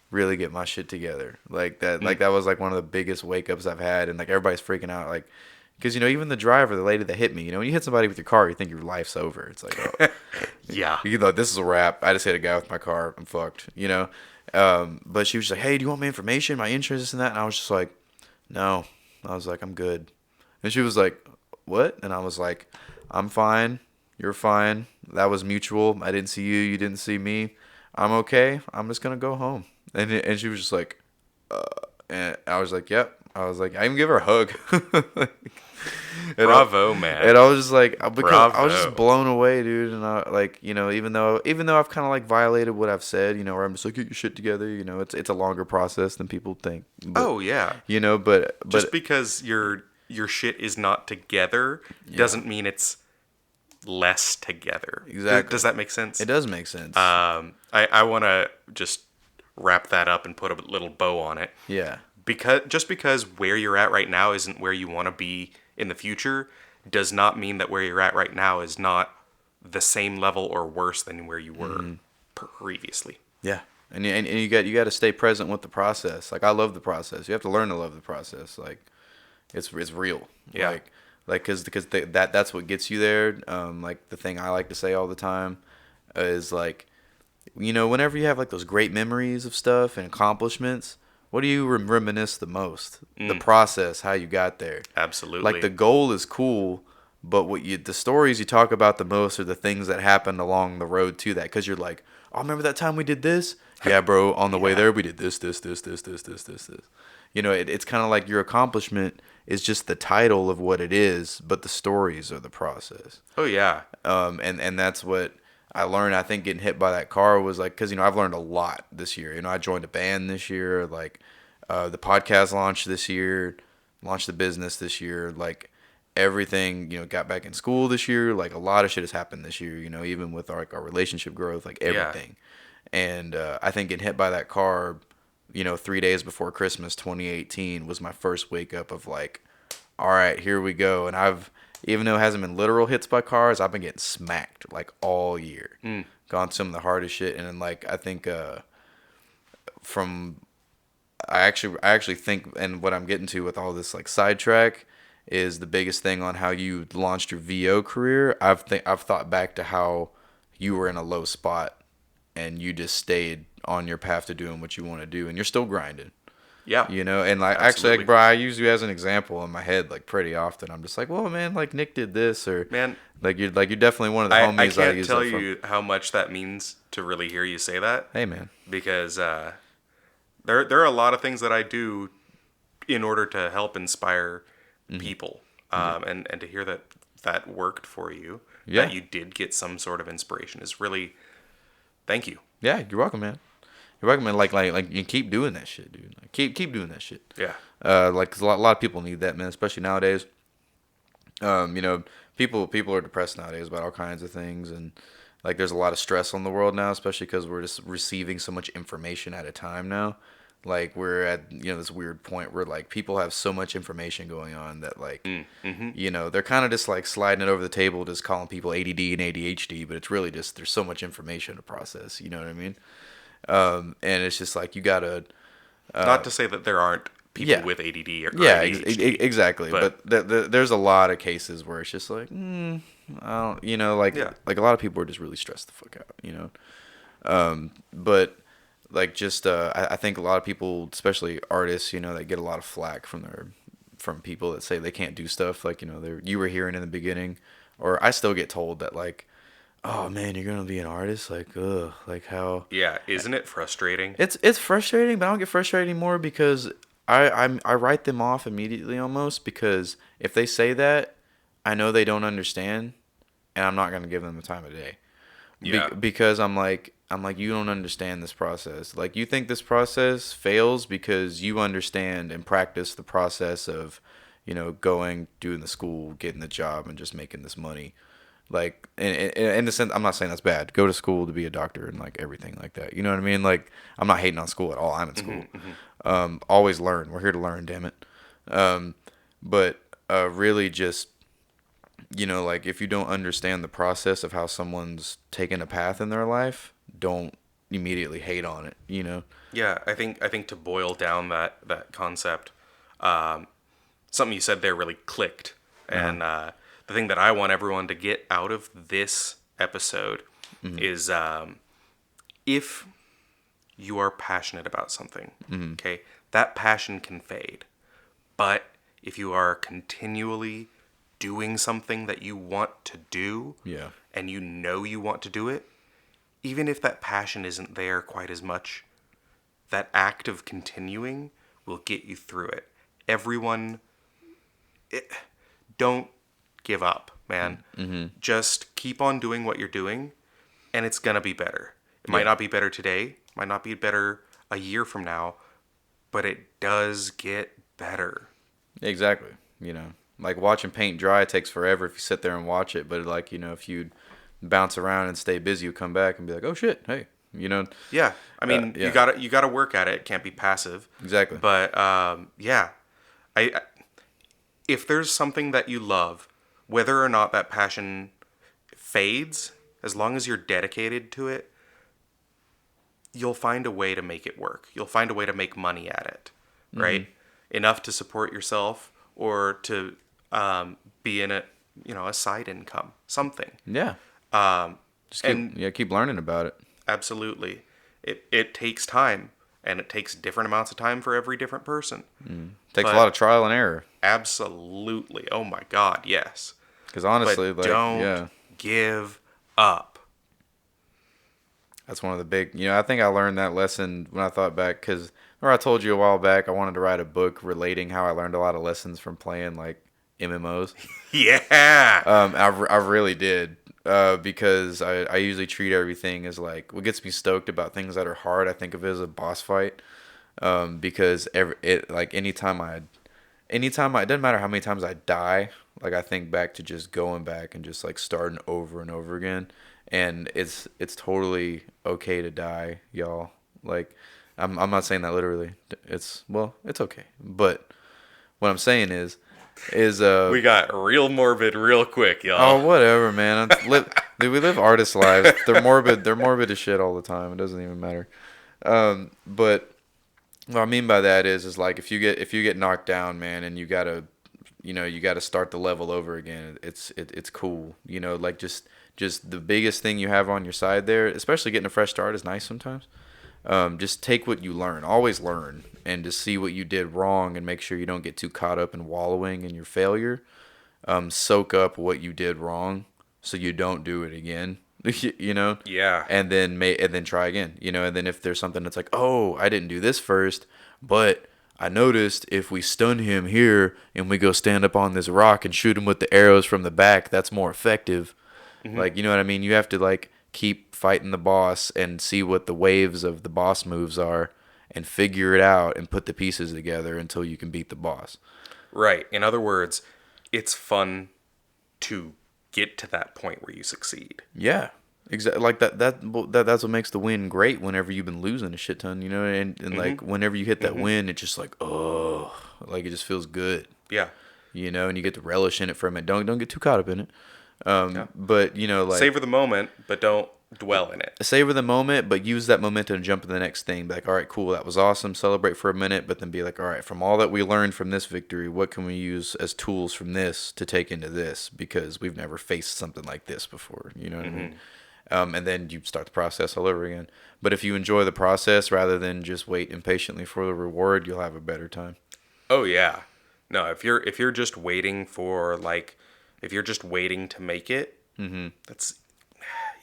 really get my shit together. Like that was like one of the biggest wake ups I've had, and like everybody's freaking out, like because even the driver, the lady that hit me, when you hit somebody with your car, you think your life's over. It's like, oh, yeah, this is a wrap. I just hit a guy with my car. I'm fucked. But she was just like, "Hey, do you want my information, my insurance, this and that?" And I was just like, "No." I was like, "I'm good." And she was like, "What?" And I was like, "I'm fine. You're fine. That was mutual. I didn't see you. You didn't see me. I'm okay. I'm just gonna go home." And she was just like, and I was like, "Yep." I was like, I even give her a hug. Bravo, man. And I was just like, because Bravo. I was just blown away, dude. And I like, even though I've kind of like violated what I've said, where I'm just like, get your shit together. It's a longer process than people think. But, oh yeah. But just because your shit is not together doesn't mean it's less together. Exactly. Does that make sense? It does make sense. I want to just wrap that up and put a little bow on it. Yeah. Because where you're at right now isn't where you want to be in the future does not mean that where you're at right now is not the same level or worse than where you were previously. Yeah. And you got to stay present with the process. Like I love the process. You have to learn to love the process. Like it's real. Yeah. Because that's what gets you there. Like the thing I like to say all the time is like, whenever you have like those great memories of stuff and accomplishments, what do you reminisce the most? The process, how you got there. Absolutely. Like the goal is cool, but the stories you talk about the most are the things that happened along the road to that. Because you're like, oh, remember that time we did this? Yeah, bro. On the way there, we did this. It's kind of like your accomplishment is just the title of what it is, but the stories are the process. Oh yeah. And that's what I learned. I think getting hit by that car was like, because I've learned a lot this year. I joined a band this year. Like the podcast launched this year, launched the business this year. Like everything, got back in school this year. Like a lot of shit has happened this year. Even with our relationship growth, like everything. Yeah. And I think getting hit by that car, 3 days before Christmas 2018 was my first wake up of like, all right, here we go. And even though it hasn't been literal hits by cars, I've been getting smacked like all year. Gone some of the hardest shit. And then like, I think I actually think, and what I'm getting to with all this like sidetrack is the biggest thing on how you launched your VO career. I've thought back to how you were in a low spot and you just stayed on your path to doing what you want to do, and you're still grinding. Yeah. And like, absolutely. Actually, like, bro, I use you as an example in my head, like, pretty often. I'm just like, well, man, like, Nick did this, or, man, you're definitely one of the homies I can't tell you how much that means to really hear you say that. Hey, man. Because there are a lot of things that I do in order to help inspire people. And to hear that that worked for you, Yeah. that you did get some sort of inspiration is really, thank you. Yeah, you're welcome, man. You're welcome, man. Like you keep doing that shit, dude. Like, keep doing that shit. Yeah. Like 'cause a lot of people need that, man, especially nowadays. You know, people are depressed nowadays about all kinds of things, and like there's a lot of stress on the world now, especially because we're just receiving so much information at a time now. Like we're at this weird point where like people have so much information going on that like they're kind of just like sliding it over the table, just calling people ADD and ADHD, but it's really just there's so much information to process. You know what I mean? And it's just like you gotta Not to say that there aren't people yeah. with ADD or Yeah, ADHD. exactly. But there's a lot of cases where it's just like, I don't, Yeah. like a lot of people are just really stressed the fuck out, But like just, I think a lot of people, especially artists, they get a lot of flack from people that say they can't do stuff. Like, you were hearing in the beginning, or I still get told that like, oh man, you're gonna be an artist, like, ugh, like how. Yeah, isn't it frustrating? It's frustrating, but I don't get frustrated anymore because I write them off immediately almost because if they say that, I know they don't understand, and I'm not gonna give them the time of day. Yeah. Because I'm like you don't understand this process. Like you think this process fails because you understand and practice the process of, going, doing the school, getting the job, and just making this money. Like in the sense, I'm not saying that's bad. Go to school to be a doctor and like everything like that. You know what I mean? Like I'm not hating on school at all. I'm in school. Always learn. We're here to learn. Damn it. But really just like if you don't understand the process of how someone's taken a path in their life, don't immediately hate on it. Yeah, I think to boil down that concept, something you said there really clicked, and the thing that I want everyone to get out of this episode is if you are passionate about something, okay, that passion can fade, but if you are continually doing something that you want to do, Yeah. and you want to do it, even if that passion isn't there quite as much, that act of continuing will get you through it. Don't give up, man. Just keep on doing what you're doing, and it's gonna be better. It might not be better today, might not be better a year from now, but it does get better. Exactly. Like watching paint dry takes forever if you sit there and watch it, but like, if you bounce around and stay busy, you come back and be like, oh shit, hey, Yeah, I mean, yeah. you gotta work at it. It can't be passive. Exactly. But yeah, I if there's something that you love, whether or not that passion fades, as long as you're dedicated to it, you'll find a way to make it work. You'll find a way to make money at it, right? Enough to support yourself or to be in a side income, something. Yeah. Just keep learning about it. Absolutely. It takes time, and it takes different amounts of time for every different person. Takes a lot of trial and error. Absolutely. Oh my God, yes. Because honestly, But don't give up. That's one of the big, I think I learned that lesson when I thought back, because remember I told you a while back I wanted to write a book relating how I learned a lot of lessons from playing like MMOs. Yeah. I really did. Because I usually treat everything as like what gets me stoked about things that are hard. I think of it as a boss fight, because anytime it doesn't matter how many times I die, like I think back to just going back and just like starting over and over again, and it's totally okay to die, y'all. Like I'm not saying that literally. It's okay, but what I'm saying is we got real morbid real quick, y'all. oh, whatever, man. Dude, we live artist lives. They're morbid as shit all the time. It doesn't even matter. But what I mean by that is like if you get knocked down, man, and you gotta start the level over again. It's cool. Like just the biggest thing you have on your side there, especially getting a fresh start, is nice sometimes. Just take what you learn. Always learn, and just see what you did wrong, and make sure you don't get too caught up in wallowing in your failure. Soak up what you did wrong, so you don't do it again. Yeah. And then try again. And then if there's something that's like, oh, I didn't do this first, but I noticed if we stun him here and we go stand up on this rock and shoot him with the arrows from the back, that's more effective. Like, you know what I mean? You have to like keep fighting the boss and see what the waves of the boss moves are and figure it out and put the pieces together until you can beat the boss. Right. In other words, it's fun to get to that point where you succeed. Yeah. Exactly. Like that's what makes the win great whenever you've been losing a shit ton, you know, and like whenever you hit that win, it's just like, oh, like it just feels good. Yeah. You know, and you get the relish in it from it. Don't get too caught up in it. But you know, like Savor the moment, but don't dwell in it. savor the moment, but use that momentum to jump to the next thing. Be like, all right, cool, that was awesome. Celebrate for a minute, but then be like, all right, from all that we learned from this victory, what can we use as tools from this to take into this? Because we've never faced something like this before. You know what I mean? And then you start the process all over again. But if you enjoy the process rather than just wait impatiently for the reward, you'll have a better time. Oh yeah. No, if you're just waiting for like if you're just waiting to make it, that's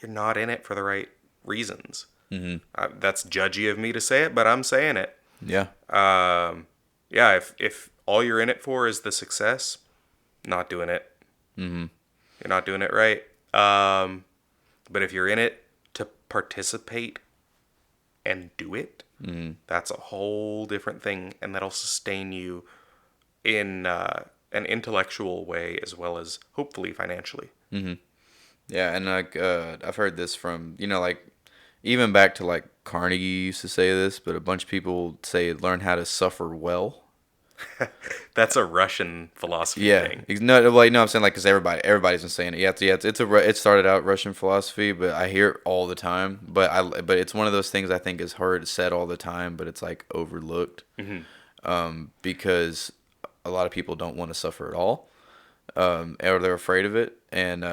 you're not in it for the right reasons. That's judgy of me to say it, but I'm saying it. Yeah. Yeah, if all you're in it for is the success, not doing it. You're not doing it right. But if you're in it to participate and do it, that's a whole different thing, and that'll sustain you in an intellectual way as well as hopefully financially. Yeah, and like I've heard this from, you know, like even back to like Carnegie used to say this, but a bunch of people say learn how to suffer well. That's a Russian philosophy Yeah, thing. no, like no, I'm saying like because everybody's been saying it. Yeah, it started out Russian philosophy, but I hear it all the time. But it's one of those things I think is heard said all the time, but it's like overlooked, because a lot of people don't want to suffer at all, or they're afraid of it. And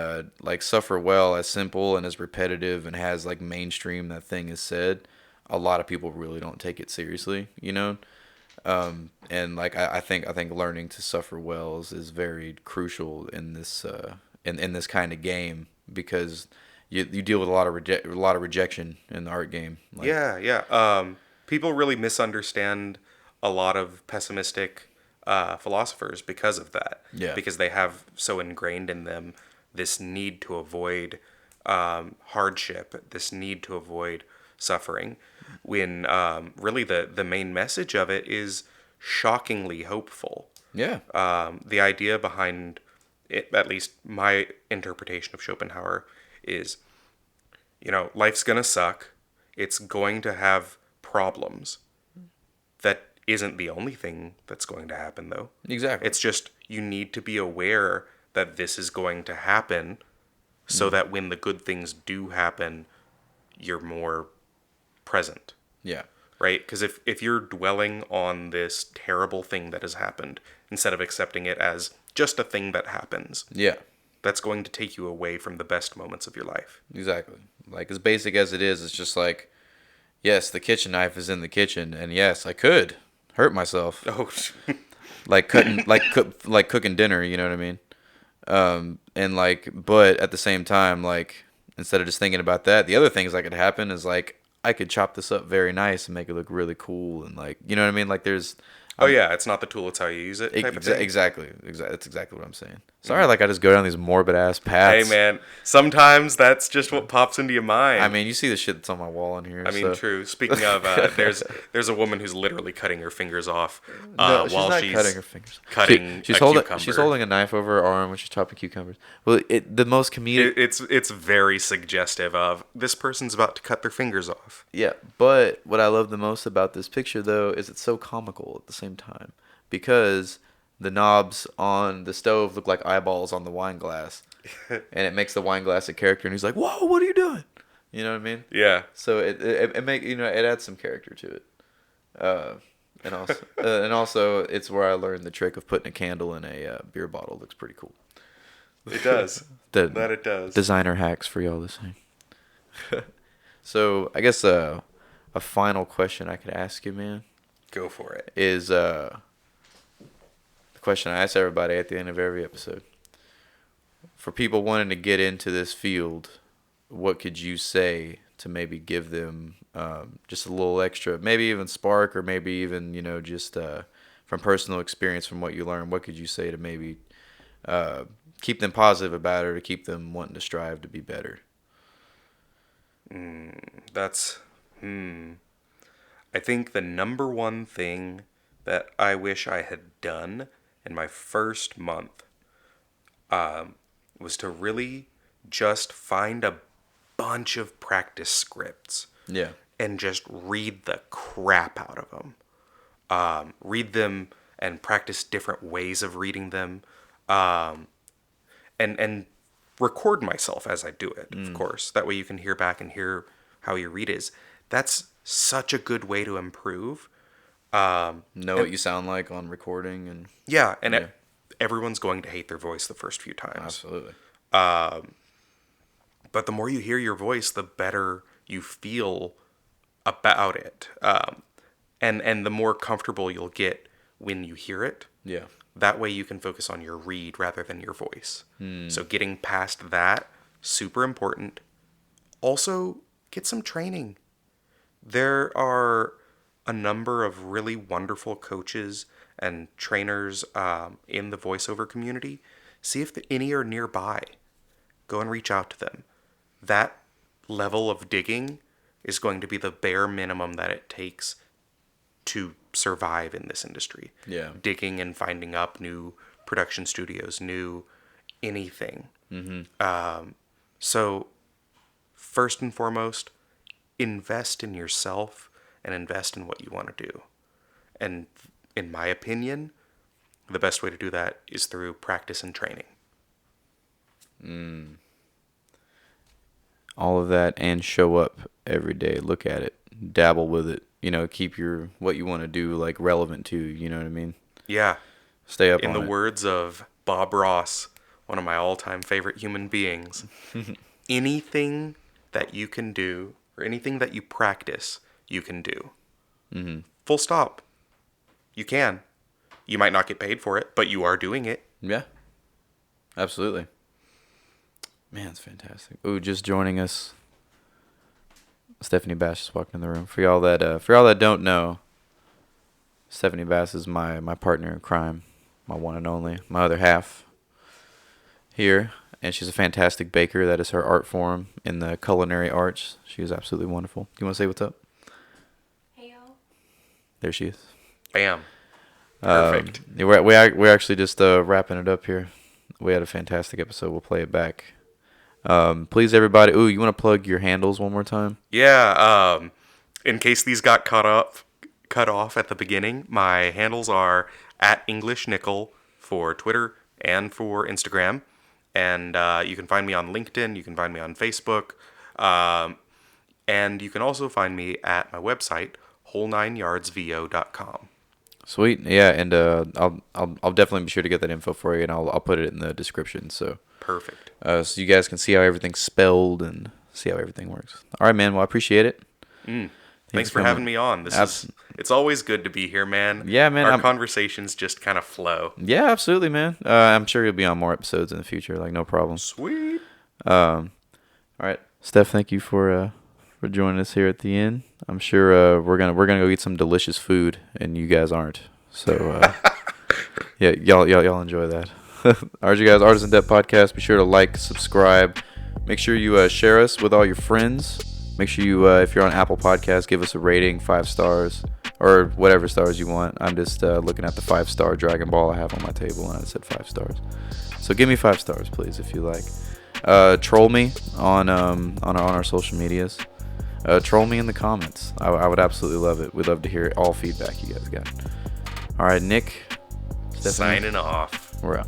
like suffer well, as simple and as repetitive and has like mainstream that thing is said, a lot of people really don't take it seriously, you know. And like I think learning to suffer well is very crucial in this in this kind of game, because you deal with a lot of rejection in the art game. Like, Yeah. People really misunderstand a lot of pessimistic philosophers because of that. Yeah. Because they have so ingrained in them this need to avoid hardship, this need to avoid suffering, when really the main message of it is shockingly hopeful. Yeah. The idea behind it, at least my interpretation of Schopenhauer, is, you know, life's gonna suck. It's going to have problems. That isn't the only thing that's going to happen, though. Exactly. It's just you need to be aware that this is going to happen, so that when the good things do happen, you're more present. Yeah. Right? Because if you're dwelling on this terrible thing that has happened, instead of accepting it as just a thing that happens, Yeah. that's going to take you away from the best moments of your life. Exactly. Like as basic as it is, it's just like, yes, the kitchen knife is in the kitchen, and yes, I could hurt myself. Oh, Like cutting, like cooking dinner. You know what I mean? And like, but at the same time, like instead of just thinking about that, the other things that could happen is like I could chop this up very nice and make it look really cool, and like, you know what I mean? Like there's. oh yeah, it's not the tool, it's how you use it type of thing. Exactly. That's exactly what I'm saying. Sorry, like I just go down these morbid ass paths. Hey man, sometimes that's just what pops into your mind. I mean, you see the shit that's on my wall in here. I mean, so. true. Speaking of, there's a woman who's literally cutting her fingers off No, she's while not she's cutting her fingers. cutting She's a holding. cucumber. She's holding a knife over her arm when she's chopping cucumbers. Well, the most comedic. It's very suggestive of this person's about to cut their fingers off. Yeah, but what I love the most about this picture though is it's so comical at the same time, because the knobs on the stove look like eyeballs on the wine glass, and it makes the wine glass a character, and he's like, "Whoa, what are you doing?" You know what I mean? Yeah. So it make, you know, it adds some character to it, and also it's where I learned the trick of putting a candle in a beer bottle. Looks pretty cool. It does. That it does. Designer hacks for y'all listening. So I guess a final question I could ask you, man, Go for it. is the question I ask everybody at the end of every episode. For people wanting to get into this field, what could you say to maybe give them just a little extra, maybe even spark, or maybe even, just from personal experience, from what you learned, what could you say to maybe keep them positive about it, or to keep them wanting to strive to be better? I think the number one thing that I wish I had done in my first month was to really just find a bunch of practice scripts. Yeah. And just read the crap out of them. Read them and practice different ways of reading them. And record myself as I do it, of course. That way you can hear back and hear how your read is. That's such a good way to improve. Know what you sound like on recording. And yeah, and everyone's going to hate their voice the first few times. Absolutely. But the more you hear your voice, the better you feel about it. And the more comfortable you'll get when you hear it. Yeah. That way you can focus on your read rather than your voice. So getting past that, super important. Also, get some training. There are a number of really wonderful coaches and trainers in the voiceover community. See if any are nearby. Go and reach out to them. That level of digging is going to be the bare minimum that it takes to survive in this industry. Yeah. Digging and finding up new production studios, new anything. So first and foremost, invest in yourself and invest in what you want to do. And in my opinion, the best way to do that is through practice and training. All of that, and show up every day. Look at it. Dabble with it. Keep what you want to do like relevant to you. You know what I mean? Yeah. Stay up in on the it. words of Bob Ross, one of my all-time favorite human beings, anything that you can do or anything that you practice, you can do. Full stop. You can. You might not get paid for it, but you are doing it. Yeah. Absolutely. Man, it's fantastic. Ooh, just joining us, Stephanie Bass just walked in the room. For y'all that don't know, Stephanie Bass is my partner in crime, my one and only, my other half here, and she's a fantastic baker. That is her art form in the culinary arts. She is absolutely wonderful. Do you want to say what's up? Hey, y'all. There she is. Bam. Perfect. We're actually just wrapping it up here. We had a fantastic episode. We'll play it back. Please, everybody. Ooh, you want to plug your handles one more time? Yeah. In case these got cut off at the beginning, my handles are @EnglishNickel for Twitter and for Instagram. And you can find me on LinkedIn. You can find me on Facebook. And you can also find me at my website, whole9yardsvo.com. Sweet. Yeah, and I'll definitely be sure to get that info for you, and I'll put it in the description. So perfect. So you guys can see how everything's spelled and see how everything works. All right, man. Well, I appreciate it. Thanks for having me on. It's always good to be here, man. Yeah, man. Our conversations just kind of flow. Yeah, absolutely, man. I'm sure you'll be on more episodes in the future. Like, no problem. Sweet. All right, Steph. Thank you for joining us here at the end. I'm sure we're gonna go eat some delicious food, and you guys aren't. So yeah, y'all enjoy that. All right, you guys. Artisan Depth Podcast. Be sure to like, subscribe. Make sure you share us with all your friends. Make sure you, if you're on Apple Podcasts, give us a rating, 5 stars, or whatever stars you want. I'm just looking at the 5-star Dragon Ball I have on my table, and I said 5 stars. So give me 5 stars, please, if you like. Troll me on our social medias. Troll me in the comments. I would absolutely love it. We'd love to hear all feedback you guys got. All right, Nick. Stephanie, signing off. We're out.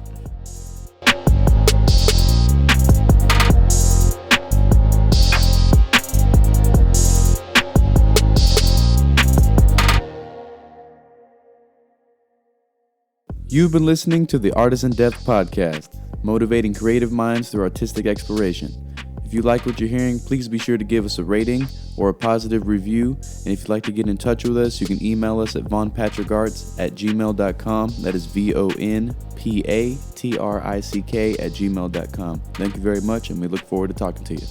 You've been listening to the Artisan Depth Podcast, motivating creative minds through artistic exploration. If you like what you're hearing, please be sure to give us a rating or a positive review. And if you'd like to get in touch with us, you can email us at vonpatrickarts@gmail.com. That is VONPATRICK@gmail.com. Thank you very much, and we look forward to talking to you.